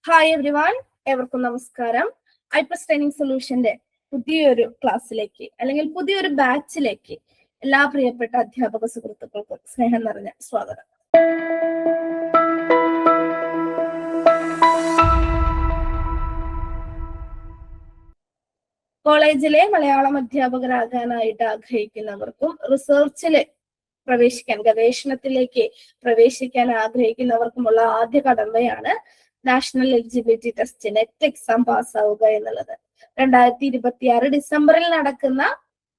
Hi everyone, എവർക്കും നമസ്കാരം. EyePlus training സൊല്യൂഷന്റെ പുതിയൊരു ക്ലാസ്സിലേക്ക് അല്ലെങ്കിൽ പുതിയൊരു ബാച്ചിലേക്ക് എല്ലാ പ്രിയപ്പെട്ട അധ്യാപക സുഹൃത്തുക്കൾക്കും സ്നേഹം നിറഞ്ഞ സ്വാഗതം. കോളേജിലെ മലയാളം അധ്യാപകരാകാനായിട്ട് ആഗ്രഹിക്കുന്നവർക്കും റിസർച്ചില് പ്രവേശിക്കാൻ, ഗവേഷണത്തിലേക്ക് പ്രവേശിക്കാൻ ആഗ്രഹിക്കുന്നവർക്കുമുള്ള ആദ്യ കടമ്പയാണ് national eligibility test net exam പാസ്സാവുക എന്നുള്ളത്. 2026 ഡിസംബറിൽ നടക്കുന്ന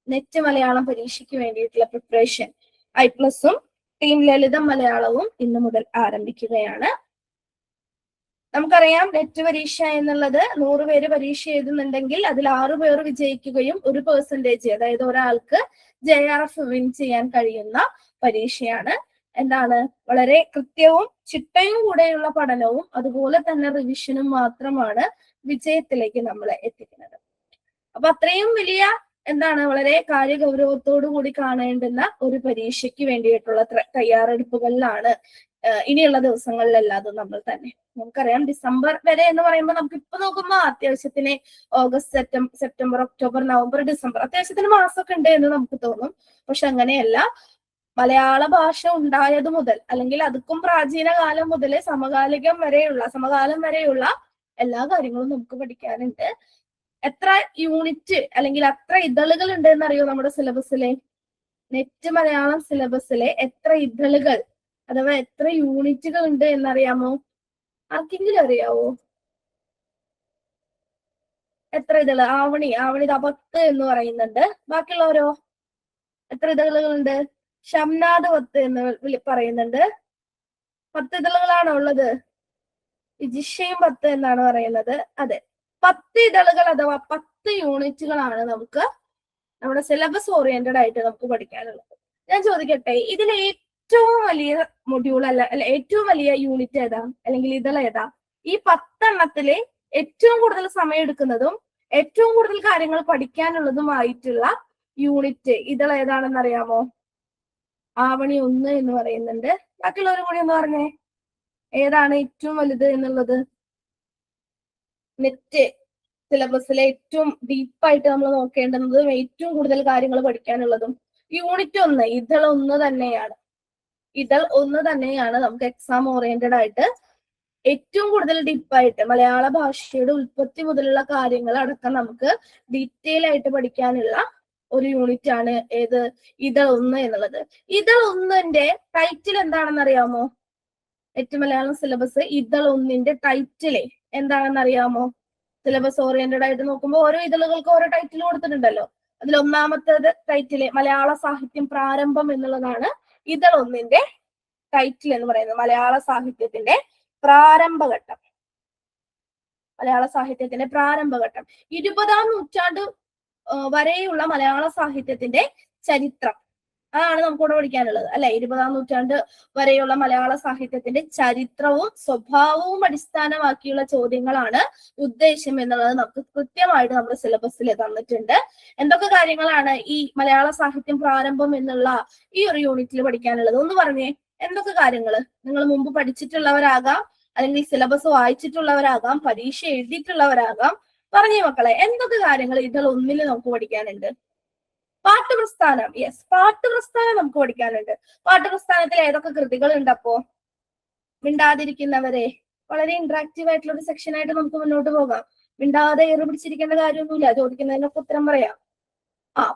നെറ്റ് മലയാളം പരീക്ഷയ്ക്ക് വേണ്ടിയിട്ടുള്ള പ്രിപ്പറേഷൻ ഐപ്ലസും ടീം ലളിതം മലയാളവും ഇന്നു മുതൽ ആരംഭിക്കുകയാണ്. നമുക്കറിയാം, നെറ്റ് പരീക്ഷ എന്നുള്ളത് 100 പേര് പരീക്ഷ എഴുതുന്നുണ്ടെങ്കിൽ അതിൽ 6 പേർ വിജയിക്കുകയും 1% അതായത് ഒരാൾക്ക് JRF വിൻ ചെയ്യാൻ കഴിയുന്ന പരീക്ഷയാണ്. എന്താണ്, വളരെ കൃത്യവും ചിട്ടയും കൂടെയുള്ള പഠനവും അതുപോലെ തന്നെ റിവിഷനും മാത്രമാണ് വിജയത്തിലേക്ക് നമ്മളെ എത്തിക്കുന്നത്. അപ്പൊ അത്രയും വലിയ വളരെ കാര്യഗൗരവത്തോടു കൂടി കാണേണ്ടുന്ന ഒരു പരീക്ഷയ്ക്ക് വേണ്ടിയിട്ടുള്ള തയ്യാറെടുപ്പുകളിലാണ് ഇനിയുള്ള ദിവസങ്ങളിലല്ലാതും നമ്മൾ തന്നെ. നമുക്കറിയാം, ഡിസംബർ വരെ എന്ന് പറയുമ്പോൾ നമുക്ക് ഇപ്പൊ നോക്കുമ്പോൾ അത്യാവശ്യത്തിന് August, September, October, November, December അത്യാവശ്യത്തിന് മാസമൊക്കെ ഉണ്ട് എന്ന് നമുക്ക് തോന്നും. പക്ഷെ അങ്ങനെയല്ല. മലയാള ഭാഷ ഉണ്ടായത് മുതൽ അല്ലെങ്കിൽ അതുക്കും പ്രാചീന കാലം മുതൽ സമകാലം വരെയുള്ള എല്ലാ കാര്യങ്ങളും നമുക്ക് പഠിക്കാനുണ്ട്. എത്ര യൂണിറ്റ് അല്ലെങ്കിൽ എത്ര ഇതളുകൾ ഉണ്ട് എന്നറിയോ നമ്മുടെ സിലബസിലെ? നെറ്റ് മലയാളം സിലബസിലെ എത്ര ഇതളുകൾ അഥവാ എത്ര യൂണിറ്റുകൾ ഉണ്ട് എന്നറിയാമോ? ആർക്കെങ്കിലും അറിയാവോ? എത്ര ഇതള്? ആവണി 10 എന്ന് പറയുന്നുണ്ട്. ബാക്കിയുള്ളവരോ? എത്ര ഇതളുകളുണ്ട്? ഷംനാദ് 10 എന്ന് പറയുന്നുണ്ട്. 10 ഇതളുകളാണോ ഉള്ളത്? ജിഷയും 10 എന്നാണ് പറയുന്നത്. അതെ, 10 ഇതളുകൾ അഥവാ 10 യൂണിറ്റുകളാണ് നമുക്ക് നമ്മുടെ സിലബസ് ഓറിയന്റഡ് ആയിട്ട് നമുക്ക് പഠിക്കാനുള്ളത്. ഞാൻ ചോദിക്കട്ടെ, ഇതിൽ ഏറ്റവും വലിയ മൊഡ്യൂൾ അല്ല ഏറ്റവും വലിയ യൂണിറ്റ് ഏതാ അല്ലെങ്കിൽ ഇതൾ ഏതാ? ഈ 10 എണ്ണത്തില് ഏറ്റവും കൂടുതൽ സമയം എടുക്കുന്നതും ഏറ്റവും കൂടുതൽ കാര്യങ്ങൾ പഠിക്കാനുള്ളതുമായിട്ടുള്ള യൂണിറ്റ് ഇതൾ ഏതാണെന്ന് അറിയാമോ? ആവണി 1 എന്ന് പറയുന്നുണ്ട്. ബാക്കിയുള്ളവരും കൂടി ഒന്ന് പറഞ്ഞേ, ഏതാണ് ഏറ്റവും വലുത് എന്നുള്ളത്? നെറ്റ് സിലബസിലെ ഏറ്റവും ഡീപ്പായിട്ട് നമ്മൾ നോക്കേണ്ടുന്നതും ഏറ്റവും കൂടുതൽ കാര്യങ്ങൾ പഠിക്കാനുള്ളതും യൂണിറ്റ് 1, ഇതൾ 1 തന്നെയാണ്. ഇതൾ 1 തന്നെയാണ് നമുക്ക് എക്സാം ഓറിയന്റഡ് ആയിട്ട് ഏറ്റവും കൂടുതൽ ഡീപ്പായിട്ട് മലയാള ഭാഷയുടെ ഉൽപ്പത്തി മുതലുള്ള കാര്യങ്ങൾ അടക്കം നമുക്ക് ഡീറ്റെയിൽ ആയിട്ട് പഠിക്കാനുള്ള ഒരു യൂണിറ്റ് ആണ് ഏത്? ഇതൾ 1 എന്നുള്ളത്. ഇതൾ 1ന്റെ ടൈറ്റിൽ എന്താണെന്ന് അറിയാമോ? നെറ്റ് മലയാളം സിലബസ് ഇതൾ 1ന്റെ ടൈറ്റില് എന്താണെന്ന് അറിയാമോ? സിലബസ് ഓറിയന്റഡ് ആയിട്ട് നോക്കുമ്പോൾ ഓരോ ഇതളുകൾക്ക് ഓരോ ടൈറ്റിൽ കൊടുത്തിട്ടുണ്ടല്ലോ. അതിൽ ഒന്നാമത്തേത് ടൈറ്റില് മലയാള സാഹിത്യം പ്രാരംഭം എന്നുള്ളതാണ് ഇതൾ 1ന്റെ ടൈറ്റിൽ എന്ന് പറയുന്നത്. മലയാള സാഹിത്യത്തിന്റെ പ്രാരംഭഘട്ടം. മലയാള സാഹിത്യത്തിന്റെ പ്രാരംഭഘട്ടം 20-ാം നൂറ്റാണ്ട് വരെയുള്ള മലയാള സാഹിത്യത്തിന്റെ ചരിത്രം, അതാണ് നമുക്കിവിടെ പഠിക്കാനുള്ളത് അല്ലെ. 20-ാം നൂറ്റാണ്ട് വരെയുള്ള മലയാള സാഹിത്യത്തിന്റെ ചരിത്രവും സ്വഭാവവും അടിസ്ഥാനമാക്കിയുള്ള ചോദ്യങ്ങളാണ് ഉദ്ദേശം എന്നുള്ളത് നമുക്ക് കൃത്യമായിട്ട് നമ്മുടെ സിലബസിൽ തന്നിട്ടുണ്ട്. എന്തൊക്കെ കാര്യങ്ങളാണ് ഈ മലയാള സാഹിത്യം പ്രാരംഭം എന്നുള്ള ഈ ഒരു യൂണിറ്റിൽ പഠിക്കാനുള്ളത്? ഒന്ന് പറഞ്ഞേ, എന്തൊക്കെ കാര്യങ്ങൾ? നിങ്ങൾ മുമ്പ് പഠിച്ചിട്ടുള്ളവരാകാം, അല്ലെങ്കിൽ സിലബസ് വായിച്ചിട്ടുള്ളവരാകാം, പരീക്ഷ എഴുതിയിട്ടുള്ളവരാകാം. പറഞ്ഞേ മക്കളെ, എന്തൊക്കെ കാര്യങ്ങൾ ഇതൾ 1 നമുക്ക് പഠിക്കാനുണ്ട്? പാഠ്യപ്രസ്ഥാനം. യെസ്, പാഠ്യപ്രസ്ഥാനം നമുക്ക് പഠിക്കാനുണ്ട്. പാഠ്യപ്രസ്ഥാനത്തിൽ ഏതൊക്കെ കൃതികൾ ഉണ്ട്? അപ്പോ മിണ്ടാതിരിക്കുന്നവരെ വളരെ ഇന്ററാക്റ്റീവ് ആയിട്ടുള്ള ഒരു സെക്ഷൻ ആയിട്ട് നമുക്ക് മുന്നോട്ട് പോകാം. മിണ്ടാതെ ഏറി പിടിച്ചിരിക്കേണ്ട കാര്യമൊന്നുമില്ല, ചോദിക്കുന്നതിനൊക്കെ ഉത്തരം പറയാം.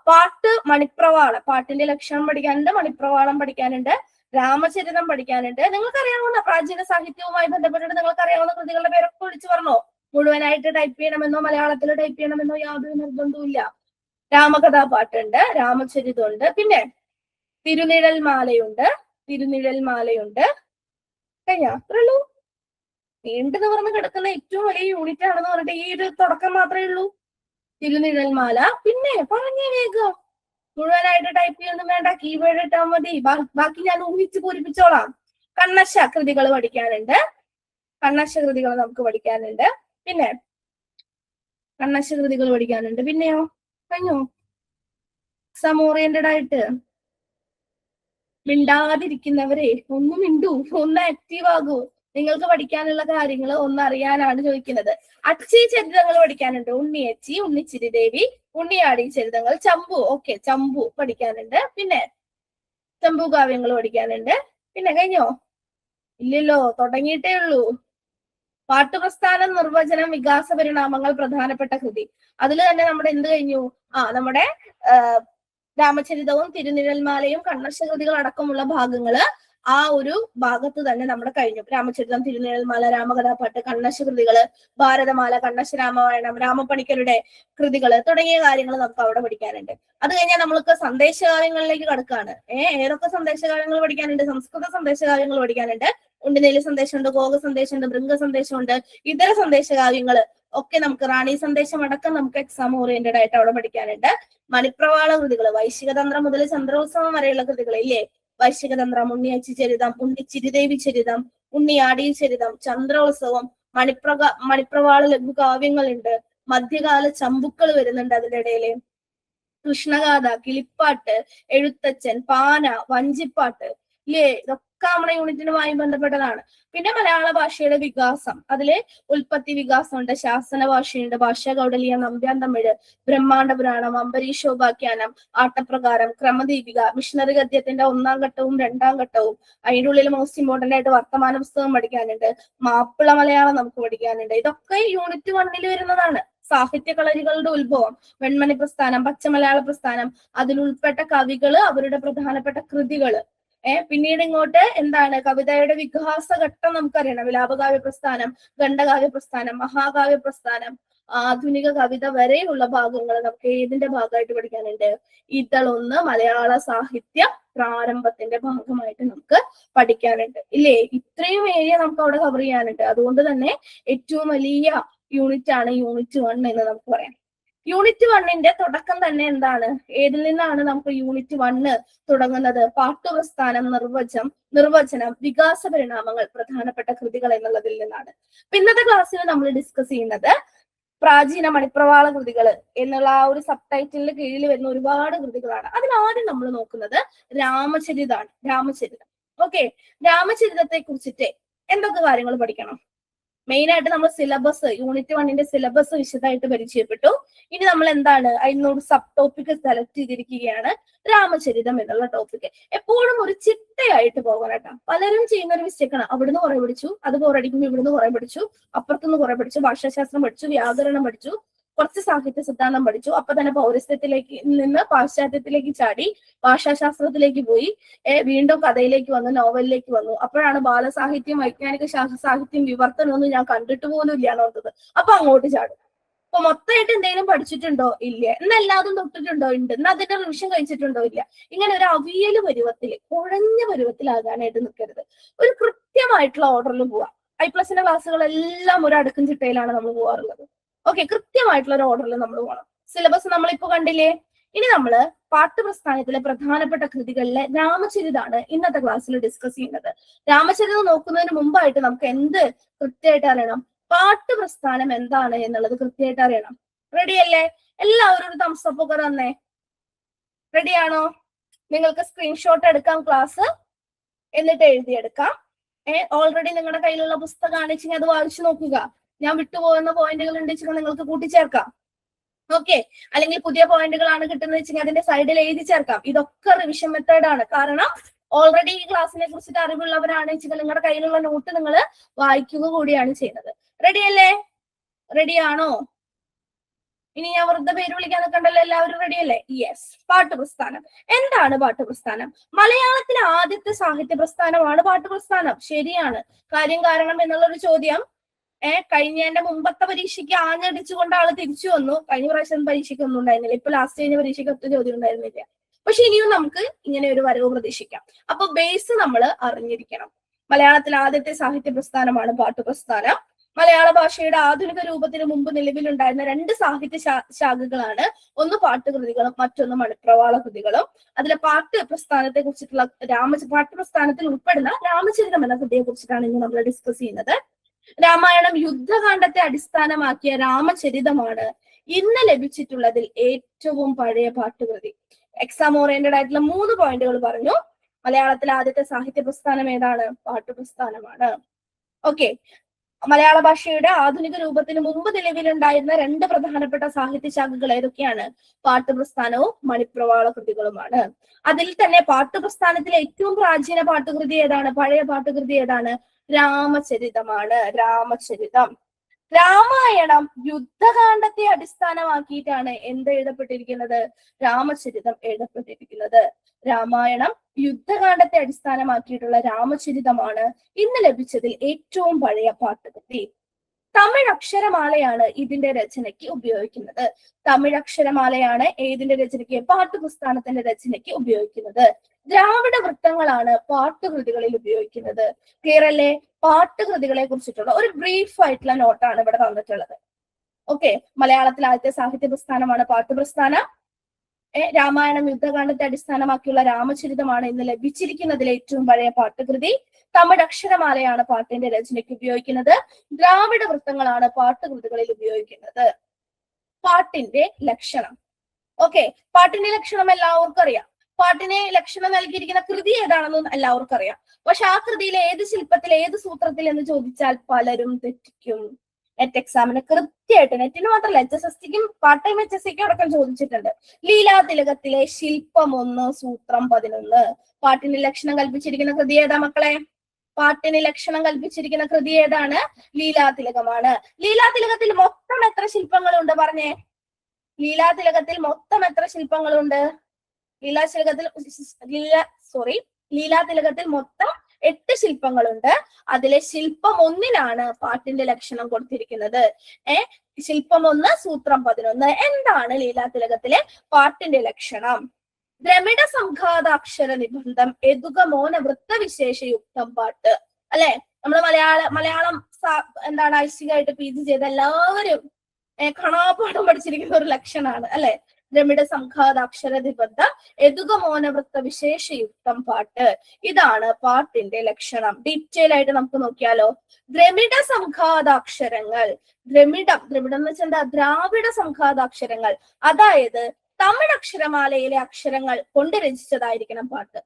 പാട്ട്, മണിപ്രവാളം, പാട്ടിന്റെ ലക്ഷണം പഠിക്കാനുണ്ട്, മണിപ്രവാളം പഠിക്കാനുണ്ട്, രാമചരിതം പഠിക്കാനുണ്ട്. നിങ്ങൾക്കറിയാവുന്ന പ്രാചീന സാഹിത്യവുമായി ബന്ധപ്പെട്ടിട്ട് നിങ്ങൾക്കറിയാവുന്ന കൃതികളുടെ പേരൊക്കെ വിളിച്ചു പറഞ്ഞോ. മുഴുവനായിട്ട് ടൈപ്പ് ചെയ്യണമെന്നോ മലയാളത്തിൽ ടൈപ്പ് ചെയ്യണമെന്നോ യാതൊരു നിർബന്ധവുമില്ല. രാമകഥാപാട്ടുണ്ട്, രാമചരിതമുണ്ട്, പിന്നെ തിരുനിഴൽ മാലയുണ്ട്. കഴിഞ്ഞ അത്രയുള്ളൂ. നീണ്ടു നിവർന്ന് കിടക്കുന്ന ഏറ്റവും വലിയ യൂണിറ്റ് ആണെന്ന് പറഞ്ഞിട്ട് ഈ ഒരു തുടക്കം മാത്രമേ ഉള്ളൂ. തിരുനിഴൽ മാല. പിന്നെ പറഞ്ഞേ വേഗം, മുഴുവനായിട്ട് ടൈപ്പ് ചെയ്യൊന്നും വേണ്ട, കീവേഡ് ഇട്ടാൽ മതി. ബാക്കി ഞാൻ ഊഹിച്ച് പൂരിപ്പിച്ചോളാം. കണ്ണശ കൃതികൾ പഠിക്കാനുണ്ട്. നമുക്ക് പഠിക്കാനുണ്ട്. പിന്നെ കണ്ണശ കൃതികൾ പഠിക്കാനുണ്ട്. പിന്നെയോ കഴിഞ്ഞോ? എക്സാം ഓറിയന്റഡ് ആയിട്ട് മിണ്ടാതിരിക്കുന്നവരെ ഒന്ന് മിണ്ടൂ, ഒന്ന് ആക്റ്റീവ് ആകൂ. നിങ്ങൾക്ക് പഠിക്കാനുള്ള കാര്യങ്ങൾ ഒന്നറിയാനാണ് ചോദിക്കുന്നത്. അച്ചി ചരിതങ്ങൾ പഠിക്കാനുണ്ട്. ഉണ്ണിയച്ചി, ഉണ്ണിച്ചിരിദേവി, ഉണ്ണിയാടി ചരിതങ്ങൾ, ചമ്പു. ഓക്കെ, ചമ്പു പഠിക്കാനുണ്ട്. പിന്നെ ചമ്പു കാവ്യങ്ങൾ പഠിക്കാനുണ്ട്. പിന്നെ കഴിഞ്ഞോ? ഇല്ലല്ലോ, തുടങ്ങിയിട്ടേ ഉള്ളൂ. പാട്ടുപ്രസ്ഥാനം, നിർവചനം, വികാസ പരിണാമങ്ങൾ, പ്രധാനപ്പെട്ട കൃതി. അതിൽ തന്നെ നമ്മുടെ എന്ത് കഴിഞ്ഞു? നമ്മുടെ രാമചരിതവും തിരുനിഴൽമാലയും കണ്ണർശകൃതികൾ അടക്കമുള്ള ഭാഗങ്ങള് ആ ഒരു ഭാഗത്ത് തന്നെ നമ്മുടെ കഴിഞ്ഞു. രാമചരിതം, തിരുനിഴൽമാല, രാമകഥാപാട്ട്, കണ്ണശകൃതികള്, ഭാരതമാല, കണ്ണശരാമായണം, രാമപ്പണിക്കരുടെ കൃതികള് തുടങ്ങിയ കാര്യങ്ങൾ നമുക്ക് അവിടെ പഠിക്കാനുണ്ട്. അത് കഴിഞ്ഞാൽ നമ്മൾക്ക് സന്ദേശകാര്യങ്ങളിലേക്ക് കടക്കുകയാണ്. ഏതൊക്കെ സന്ദേശകാര്യങ്ങൾ പഠിക്കാനുണ്ട്? സംസ്കൃത സന്ദേശകാര്യങ്ങൾ പഠിക്കാനുണ്ട്. ഉണ്ടിനേലി സന്ദേശമുണ്ട്, ഗോക സന്ദേശമുണ്ട്, ഭൃംഗ സന്ദേശമുണ്ട്, ഇതര സന്ദേശകാര്യങ്ങള് ഒക്കെ നമുക്ക് റാണി സന്ദേശം അടക്കം നമുക്ക് എക്സാം ഓറിയന്റഡ് ആയിട്ട് അവിടെ പഠിക്കാനുണ്ട്. മണിപ്രവാള കൃതികള്, വൈശികതന്ത്രം മുതൽ ചന്ദ്രോത്സവം വരെയുള്ള കൃതികൾ ഇല്ലേ? വൈശികതന്ത്രം, ഉണ്ണിയച്ചി ചരിതം, ഉണ്ണിച്ചിരിദേവി ചരിതം, ഉണ്ണിയാടി ചരിതം, ചന്ദ്രോത്സവം, മണിപ്രവാള ലഘുകാവ്യങ്ങളുണ്ട്, മധ്യകാല ചമ്പുക്കൾ വരുന്നുണ്ട് അതിന്റെ ഇടയില്, കൃഷ്ണഗാഥ, കിളിപ്പാട്ട്, എഴുത്തച്ഛൻ, പാന, വഞ്ചിപ്പാട്ട് ഇല്ലേ? ഇതൊക്കെ നമ്മുടെ യൂണിറ്റിനുമായി ബന്ധപ്പെട്ടതാണ്. പിന്നെ മലയാള ഭാഷയുടെ വികാസം, അതില് ഉൽപ്പത്തി വികാസമുണ്ട്, ശാസന ഭാഷയുണ്ട്, ഭാഷാ കൗടലിയ, നമ്പ്യാൻ തമിഴ്, ബ്രഹ്മാണ്ഡ പുരാണം, അംബരീഷോപാഖ്യാനം, ആട്ടപ്രകാരം, ക്രമദീപിക, മിഷണറി ഗദ്യത്തിന്റെ 1ാം ഘട്ടവും 2ാം ഘട്ടവും, അതിൻ്റെ ഉള്ളിൽ മോസ്റ്റ് ഇമ്പോർട്ടന്റ് ആയിട്ട് വർത്തമാന പുസ്തകം പഠിക്കാനുണ്ട്, മാപ്പിള മലയാളം നമുക്ക് പഠിക്കാനുണ്ട്. ഇതൊക്കെ യൂണിറ്റ് 1 വരുന്നതാണ്. സാഹിത്യ കളരികളുടെ ഉത്ഭവം, വെൺമണി പ്രസ്ഥാനം, പച്ചമലയാള പ്രസ്ഥാനം, അതിലുൾപ്പെട്ട കവികള്, അവരുടെ പ്രധാനപ്പെട്ട കൃതികള്. പിന്നീട് ഇങ്ങോട്ട് എന്താണ്? കവിതയുടെ വികാസഘട്ടം നമുക്കറിയണം. വിലാപകാവ്യ പ്രസ്ഥാനം, ഖണ്ഡകാവ്യ പ്രസ്ഥാനം, മഹാകാവ്യ പ്രസ്ഥാനം, ആധുനിക കവിത വരെയുള്ള ഭാഗങ്ങൾ നമുക്ക് ഏതിന്റെ ഭാഗമായിട്ട് പഠിക്കാനുണ്ട്? ഇതളൊന്ന് മലയാള സാഹിത്യ പ്രാരംഭത്തിന്റെ ഭാഗമായിട്ട് നമുക്ക് പഠിക്കാനുണ്ട് ഇല്ലേ? ഇത്രയും ഏരിയ നമുക്ക് അവിടെ കവർ ചെയ്യാനുണ്ട്. അതുകൊണ്ട് തന്നെ ഏറ്റവും വലിയ യൂണിറ്റ് ആണ് യൂണിറ്റ് 1 എന്ന് നമുക്ക് പറയാം. യൂണിറ്റ് 1ന്റെ തുടക്കം തന്നെ എന്താണ്? ഏതിൽ നിന്നാണ് നമുക്ക് യൂണിറ്റ് 1 തുടങ്ങുന്നത്? പാട്ടുപ്രസ്ഥാനം, നിർവചനം, വികാസ പരിണാമങ്ങൾ, പ്രധാനപ്പെട്ട കൃതികൾ എന്നുള്ളതിൽ നിന്നാണ്. ഇന്നത്തെ ക്ലാസ്സിൽ നമ്മൾ ഡിസ്കസ് ചെയ്യുന്നത് പ്രാചീന മണിപ്രവാള കൃതികൾ എന്നുള്ള ആ ഒരു സബ് ടൈറ്റിലിന് കീഴിൽ വരുന്ന ഒരുപാട് കൃതികളാണ്. അതിനാദ്യം നമ്മൾ നോക്കുന്നത് രാമചരിതമാണ്. രാമചരിതം. ഓക്കെ, രാമചരിതത്തെ കുറിച്ചിട്ട് എന്തൊക്കെ കാര്യങ്ങൾ പഠിക്കണം? മെയിൻ ആയിട്ട് നമ്മൾ സിലബസ്, യൂണിറ്റ് 1ന്റെ സിലബസ് വിശദമായിട്ട് പരിചയപ്പെട്ടു. ഇനി നമ്മൾ എന്താണ് അതിനോട് സബ് ടോപ്പിക് സെലക്ട് ചെയ്തിരിക്കുകയാണ്, രാമചരിതം എന്നുള്ള ടോപ്പിക്. എപ്പോഴും ഒരു ചിട്ടയായിട്ട് പോകണം കേട്ടോ. പലരും ചെയ്യുന്ന ഒരു മിസ്റ്റേക്കാണ്, അവിടുന്ന് കുറെ പഠിച്ചു, അത് പോരടിക്കുമ്പോൾ ഇവിടുന്ന് കുറെ പഠിച്ചു, അപ്പുറത്തുനിന്ന് കുറെ പഠിച്ചു, ഭാഷാശാസ്ത്രം പഠിച്ചു, വ്യാകരണം പഠിച്ചു, കുറച്ച് സാഹിത്യ സിദ്ധാന്തം പഠിച്ചു, അപ്പൊ തന്നെ പൗരസ്ത്യത്തിലേക്ക് നിന്ന് പാശ്ചാത്യത്തിലേക്ക് ചാടി, ഭാഷാശാസ്ത്രത്തിലേക്ക് പോയി, വീണ്ടും കഥയിലേക്ക് വന്നു, നോവലിലേക്ക് വന്നു. അപ്പോഴാണ് ബാലസാഹിത്യം, വൈജ്ഞാനിക സാഹിത്യം, വിവർത്തനമൊന്നും ഞാൻ കണ്ടിട്ട് പോലും ഇല്ലാന്ന് ഓർത്തത്. അപ്പൊ അങ്ങോട്ട് ചാടും. അപ്പൊ മൊത്തമായിട്ട് എന്തെങ്കിലും പഠിച്ചിട്ടുണ്ടോ? ഇല്ല. എന്നല്ലാതും തൊട്ടിട്ടുണ്ടോ? ഉണ്ട്. എന്നാ അതിന്റെ റിവിഷൻ കഴിച്ചിട്ടുണ്ടോ? ഇല്ല. ഇങ്ങനെ ഒരു അവിയല് പരുവത്തിൽ, കുഴഞ്ഞ പരുവത്തിലാകാനായിട്ട് നിൽക്കരുത്. ഒരു കൃത്യമായിട്ടുള്ള ഓർഡറിൽ പോവാം. I+ന്റെ ക്ലാസ്സുകളെല്ലാം ഒരു അടുക്കും ചിട്ടയിലാണ് നമ്മൾ പോകാറുള്ളത്. ഓക്കെ, കൃത്യമായിട്ടുള്ള ഒരു ഓർഡറിൽ നമ്മൾ പോകണം. സിലബസ് നമ്മളിപ്പോ കണ്ടില്ലേ? ഇനി നമ്മള് പാട്ടുപ്രസ്ഥാനത്തിലെ പ്രധാനപ്പെട്ട കൃതികളിലെ രാമചരിതാണ് ഇന്നത്തെ ക്ലാസ്സിൽ ഡിസ്കസ് ചെയ്യുന്നത്. രാമചരിതം നോക്കുന്നതിന് മുമ്പായിട്ട് നമുക്ക് എന്ത് കൃത്യമായിട്ട് അറിയണം? പാട്ടുപ്രസ്ഥാനം എന്താണ് എന്നുള്ളത് കൃത്യമായിട്ട് അറിയണം. റെഡി അല്ലേ? എല്ലാവരും ഒരു തംസ് അപ്പ് ഒക്കെ തന്നെ. റെഡിയാണോ? നിങ്ങൾക്ക് സ്ക്രീൻഷോട്ട് എടുക്കാം ക്ലാസ്, എന്നിട്ട് എഴുതിയെടുക്കാം. ഓൾറെഡി നിങ്ങളുടെ കയ്യിലുള്ള പുസ്തകമാണ് വെച്ചെങ്കിൽ അത് വായിച്ചു നോക്കുക. ഞാൻ വിട്ടുപോകുന്ന പോയിന്റുകൾ ഉണ്ടെങ്കിൽ നിങ്ങൾക്ക് കൂട്ടിച്ചേർക്കാം. ഓക്കെ, അല്ലെങ്കിൽ പുതിയ പോയിന്റുകളാണ് കിട്ടുന്നത് വെച്ചെങ്കിൽ അതിന്റെ സൈഡിൽ എഴുതി ചേർക്കാം. ഇതൊക്കെ റിവിഷൻ മെത്തേഡാണ്. കാരണം ഓൾറെഡി ഈ ക്ലാസ്സിനെ കുറിച്ചിട്ട് അറിവുള്ളവരാണ് വെച്ചെങ്കിൽ നിങ്ങളുടെ കയ്യിലുള്ള നോട്ട് നിങ്ങൾ വായിക്കുക കൂടിയാണ് ചെയ്യുന്നത്. റെഡി അല്ലേ? റെഡിയാണോ? ഇനി ഞാൻ വെറുതെ പേര് വിളിക്കാൻ നിൽക്കണ്ടല്ലോ. എല്ലാവരും റെഡി അല്ലേ? യെസ്. പാട്ടുപ്രസ്ഥാനം എന്താണ്? പാട്ടുപ്രസ്ഥാനം മലയാളത്തിലെ ആദ്യത്തെ സാഹിത്യ പ്രസ്ഥാനമാണ് പാട്ടുപ്രസ്ഥാനം. ശരിയാണ്. കാരണം എന്നുള്ളൊരു ചോദ്യം കഴിഞ്ഞതിന്റെ മുമ്പത്തെ പരീക്ഷയ്ക്ക് ആഞ്ഞടിച്ചുകൊണ്ട് ആള് തിരിച്ചു വന്നു. കഴിഞ്ഞ പ്രാവശ്യം പരീക്ഷയ്ക്ക് ഒന്നും ഉണ്ടായിരുന്നില്ല. ഇപ്പൊ ലാസ്റ്റ് കഴിഞ്ഞ പരീക്ഷയ്ക്ക് ഒറ്റ ചോദ്യം ഉണ്ടായിരുന്നില്ല. പക്ഷെ ഇനിയും നമുക്ക് ഇങ്ങനെ ഒരു വരവ് പ്രതീക്ഷിക്കാം. അപ്പൊ ബേസ് നമ്മൾ അറിഞ്ഞിരിക്കണം. മലയാളത്തിലെ ആദ്യത്തെ സാഹിത്യ പ്രസ്ഥാനമാണ് പാട്ടുപ്രസ്ഥാനം. മലയാള ഭാഷയുടെ ആധുനിക രൂപത്തിന് മുമ്പ് നിലവിലുണ്ടായിരുന്ന 2 സാഹിത്യ ശാഖകളാണ്. ഒന്ന് പാട്ടുകൃതികളും മറ്റൊന്ന് മണിപ്രവാള കൃതികളും. അതിലെ പാട്ട് പ്രസ്ഥാനത്തെ കുറിച്ചിട്ടുള്ള പാട്ടുപ്രസ്ഥാനത്തിൽ ഉൾപ്പെടുന്ന രാമചരിതം എന്ന കൃതിയെ കുറിച്ചിട്ടാണ് ഇന്ന് നമ്മൾ ഡിസ്കസ് ചെയ്യുന്നത്. രാമായണം യുദ്ധകാണ്ഡത്തെ അടിസ്ഥാനമാക്കിയ രാമചരിതമാണ് ഇന്ന് ലഭിച്ചിട്ടുള്ളതിൽ ഏറ്റവും പഴയ പാട്ടുകൃതി. എക്സാം ഓറിയന്റഡ് ആയിട്ടുള്ള 3 പോയിന്റുകൾ പറഞ്ഞു. മലയാളത്തിലെ ആദ്യത്തെ സാഹിത്യ പ്രസ്ഥാനം ഏതാണ്? പാട്ടുപ്രസ്ഥാനമാണ്. ഓക്കെ, മലയാള ഭാഷയുടെ ആധുനിക രൂപത്തിന് മുമ്പ് നിലവിലുണ്ടായിരുന്ന രണ്ട് പ്രധാനപ്പെട്ട സാഹിത്യ ശാഖകൾ ഏതൊക്കെയാണ്? പാട്ടുപ്രസ്ഥാനവും മണിപ്രവാള കൃതികളുമാണ്. അതിൽ തന്നെ പാട്ടുപ്രസ്ഥാനത്തിലെ ഏറ്റവും പ്രാചീന പാട്ടുകൃതി ഏതാണ്? പഴയ പാട്ടുകൃതി ഏതാണ്? രാമചരിതമാണ്. രാമചരിതം. രാമായണം യുദ്ധകാന്ഡത്തെ അടിസ്ഥാനമാക്കിയിട്ടാണ് എന്ത് എഴുതപ്പെട്ടിരിക്കുന്നത്? രാമചരിതം എഴുതപ്പെട്ടിരിക്കുന്നത്. രാമായണം യുദ്ധകാന്ഡത്തെ അടിസ്ഥാനമാക്കിയിട്ടുള്ള രാമചരിതമാണ് ഇന്ന് ലഭിച്ചതിൽ ഏറ്റവും പഴയ പാട്ടുകൃതി. തമിഴ് അക്ഷരമാലയാണ് ഇതിന്റെ രചനയ്ക്ക് ഉപയോഗിക്കുന്നത്. തമിഴ് അക്ഷരമാലയാണ് ഏതിന്റെ രചനയ്ക്ക്? പാട്ടുപ്രസ്ഥാനത്തിന്റെ രചനയ്ക്ക് ഉപയോഗിക്കുന്നത്. ദ്രാവിഡ വൃത്തങ്ങളാണ് പാട്ടുകൃതികളിൽ ഉപയോഗിക്കുന്നത്. ക്ലിയർ അല്ലേ? പാട്ടുകൃതികളെ കുറിച്ചിട്ടുള്ള ഒരു ബ്രീഫ് ആയിട്ടുള്ള നോട്ടാണ് ഇവിടെ തന്നിട്ടുള്ളത്. ഓക്കെ, മലയാളത്തിൽ ആദ്യത്തെ സാഹിത്യ പ്രസ്ഥാനമാണ് പാട്ടുപ്രസ്ഥാനം. രാമായണം യുദ്ധകാന്ഡത്തെ അടിസ്ഥാനമാക്കിയുള്ള രാമചരിതമാണ് ഇന്ന് ലഭിച്ചിരിക്കുന്നതിൽ ഏറ്റവും പഴയ പാട്ടുകൃതി. തമിഴ് അക്ഷരമാലയാണ് പാട്ടിന്റെ രചനയ്ക്ക് ഉപയോഗിക്കുന്നത്. ദ്രാവിഡ വൃത്തങ്ങളാണ് പാട്ടുകൃതികളിൽ ഉപയോഗിക്കുന്നത്. പാട്ടിന്റെ ലക്ഷണം. ഓക്കെ, പാട്ടിന്റെ ലക്ഷണം എല്ലാവർക്കും അറിയാം. പാട്ടിനെ ലക്ഷണം നൽകിയിരിക്കുന്ന കൃതി ഏതാണെന്നും എല്ലാവർക്കും അറിയാം. പക്ഷെ ആ കൃതിയിലെ ഏത് ശില്പത്തിൽ, ഏത് സൂത്രത്തിൽ എന്ന് ചോദിച്ചാൽ പലരും തെറ്റിക്കും. നെറ്റ് എക്സാമിന് കൃത്യമായിട്ട്, നെറ്റിന് മാത്രമല്ല HSSCക്കും പാർട്ട് ടൈം HSCക്കും അടക്കം ചോദിച്ചിട്ടുണ്ട്. ലീലാതിലകത്തിലെ ശില്പം 1 സൂത്രം 11. പാട്ടിന് ലക്ഷണം കൽപ്പിച്ചിരിക്കുന്ന കൃതി ഏതാ മക്കളെ? പാട്ടിന് ലക്ഷണം കൽപ്പിച്ചിരിക്കുന്ന കൃതി ഏതാണ്? ലീലാതിലകമാണ്. ലീലാതിലകത്തിൽ മൊത്തം എത്ര ശില്പങ്ങളുണ്ട് പറഞ്ഞേ? ലീലാതിലകത്തിൽ മൊത്തം എത്ര ശില്പങ്ങളുണ്ട്? ലീലാതിലകത്തിൽ മൊത്തം 8 ശില്പങ്ങളുണ്ട്. അതിലെ ശില്പം 1-നാണ് പാട്ടിന്റെ ലക്ഷണം കൊടുത്തിരിക്കുന്നത്. ശില്പം 1 സൂത്രം 11. എന്താണ് ലീലാതിലകത്തിലെ പാട്ടിന്റെ ലക്ഷണം? ദ്രമിഡ സംഘാതാക്ഷര നിബന്ധം എതുക മോന വൃത്തവിശേഷയുക്തം പാട്ട്. അല്ലെ, നമ്മള് മലയാളം എന്താണ് ഐച്ഛികമായിട്ട് PG ചെയ്ത എല്ലാവരും കാണാപ്പാഠം പഠിച്ചിരിക്കുന്ന ഒരു ലക്ഷണാണ് അല്ലെ. ദ്രമിഡ സംഘാതാക്ഷര നിബന്ധം എതുക മോന വൃത്തവിശേഷയുക്തം പാട്ട്. ഇതാണ് പാട്ടിന്റെ ലക്ഷണം. ഡീറ്റെയിൽ ആയിട്ട് നമുക്ക് നോക്കിയാലോ. ദ്രമിഡ സംഘാതാക്ഷരങ്ങൾ. ദ്രമിഡം എന്ന് വെച്ചാൽ എന്താ? ദ്രാവിഡ സംഘാതാക്ഷരങ്ങൾ, അതായത് തമിഴ് അക്ഷരമാലയിലെ അക്ഷരങ്ങൾ കൊണ്ട് രചിച്ചതായിരിക്കണം പാട്ട്.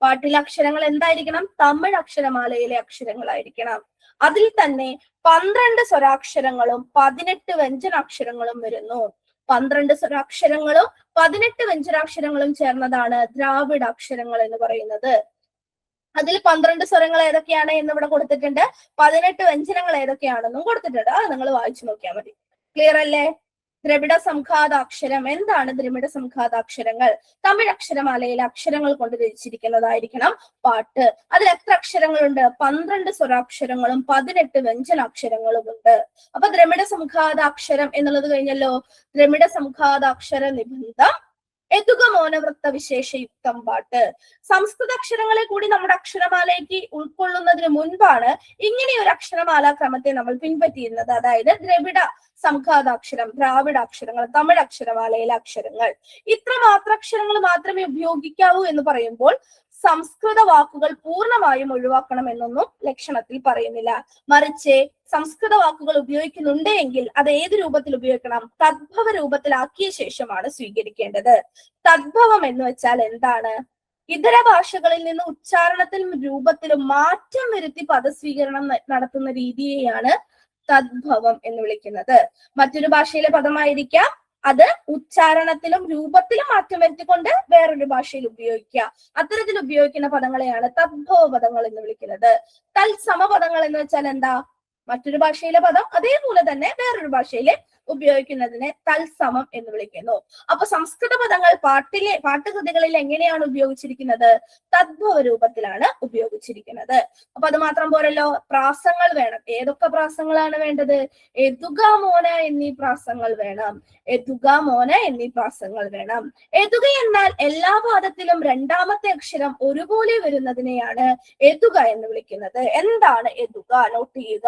പാട്ടിലെ അക്ഷരങ്ങൾ എന്തായിരിക്കണം? തമിഴ് അക്ഷരമാലയിലെ അക്ഷരങ്ങളായിരിക്കണം. അതിൽ തന്നെ 12 സ്വരാക്ഷരങ്ങളും 18 വ്യഞ്ജനാക്ഷരങ്ങളും വരുന്നു. 12 സ്വരാക്ഷരങ്ങളും 18 വ്യഞ്ജനാക്ഷരങ്ങളും ചേർന്നതാണ് ദ്രാവിഡ അക്ഷരങ്ങൾ എന്ന് പറയുന്നത്. അതിൽ 12 സ്വരങ്ങൾ ഏതൊക്കെയാണ് എന്ന് ഇവിടെ കൊടുത്തിട്ടുണ്ട്. 18 വ്യഞ്ജനങ്ങൾ ഏതൊക്കെയാണെന്നും കൊടുത്തിട്ടുണ്ട്. അത് നിങ്ങൾ വായിച്ചു നോക്കിയാൽ മതി. ക്ലിയർ അല്ലേ? ദ്രവിഡ സംഘാതാക്ഷരം. എന്താണ് ദ്രവിഡ സംഘാതാക്ഷരങ്ങൾ? തമിഴ് അക്ഷരമാലയിലെ അക്ഷരങ്ങൾ കൊണ്ട് രചിച്ചിരിക്കുന്നതായിരിക്കണം പാട്ട്. അതിൽ എത്ര അക്ഷരങ്ങളുണ്ട്? 12 സ്വരാക്ഷരങ്ങളും 18 വ്യഞ്ജനാക്ഷരങ്ങളും ഉണ്ട്. അപ്പൊ ദ്രമിഡ സംഘാതാക്ഷരം എന്നുള്ളത് കഴിഞ്ഞല്ലോ. ദ്രമിഡ സംഘാതാക്ഷര നിബന്ധം എതുക മോനവൃത്ത വിശേഷയുക്തം പാട്ട്. സംസ്കൃത അക്ഷരങ്ങളെ കൂടി നമ്മുടെ അക്ഷരമാലയ്ക്ക് ഉൾക്കൊള്ളുന്നതിന് മുൻപാണ് ഇങ്ങനെ ഒരു അക്ഷരമാലാ ക്രമത്തെ നമ്മൾ പിൻപറ്റിയിരുന്നത്. അതായത് ദ്രവിഡ സംഘാതാക്ഷരം, ദ്രാവിഡ അക്ഷരങ്ങൾ, തമിഴ് അക്ഷരമാലയിലെ അക്ഷരങ്ങൾ. ഇത്രമാത്രം അക്ഷരങ്ങൾ മാത്രമേ ഉപയോഗിക്കാവൂ എന്ന് പറയുമ്പോൾ സംസ്കൃത വാക്കുകൾ പൂർണ്ണമായും ഒഴിവാക്കണം എന്നൊന്നും ലക്ഷണത്തിൽ പറയുന്നില്ല. മറിച്ച് സംസ്കൃത വാക്കുകൾ ഉപയോഗിക്കുന്നുണ്ട് എങ്കിൽ അത് ഏത് രൂപത്തിൽ ഉപയോഗിക്കണം? തദ്ഭവ രൂപത്തിലാക്കിയ ശേഷമാണ് സ്വീകരിക്കേണ്ടത്. തദ്ഭവം എന്ന് വെച്ചാൽ എന്താണ്? ഇതര ഭാഷകളിൽ നിന്ന് ഉച്ചാരണത്തിലും രൂപത്തിലും മാറ്റം വരുത്തി പദസ്വീകരണം നടത്തുന്ന രീതിയെയാണ് തദ്ഭവം എന്ന് വിളിക്കുന്നത്. മറ്റൊരു ഭാഷയിലെ പദമായിരിക്കാം, അത് ഉച്ചാരണത്തിലും രൂപത്തിലും മാറ്റം വരുത്തിക്കൊണ്ട് വേറൊരു ഭാഷയിൽ ഉപയോഗിക്കുക. അത്തരത്തിൽ ഉപയോഗിക്കുന്ന പദങ്ങളെയാണ് തദ്ഭവ പദങ്ങൾ എന്ന് വിളിക്കുന്നത്. തത്സമ പദങ്ങൾ എന്ന് വെച്ചാൽ എന്താ? മറ്റൊരു ഭാഷയിലെ പദം അതേപോലെ തന്നെ വേറൊരു ഭാഷയിലെ ഉപയോഗിക്കുന്നതിനെ തത്സമം എന്ന് വിളിക്കുന്നു. അപ്പൊ സംസ്കൃത പദങ്ങൾ പാട്ടുകൃതികളിൽ എങ്ങനെയാണ് ഉപയോഗിച്ചിരിക്കുന്നത്? തദ്ഭവ രൂപത്തിലാണ് ഉപയോഗിച്ചിരിക്കുന്നത്. അപ്പൊ അത് മാത്രം പോരല്ലോ, പ്രാസങ്ങൾ വേണം. ഏതൊക്കെ പ്രാസങ്ങളാണ് വേണ്ടത്? എതുക മോന എന്നീ പ്രാസങ്ങൾ വേണം. എതുക മോന എന്നീ പ്രാസങ്ങൾ വേണം. എതുക എന്നാൽ എല്ലാ പാദത്തിലും രണ്ടാമത്തെ അക്ഷരം ഒരുപോലെ വരുന്നതിനെയാണ് എതുക എന്ന് വിളിക്കുന്നത്. എന്താണ് എതുക? നോട്ട് ചെയ്യുക.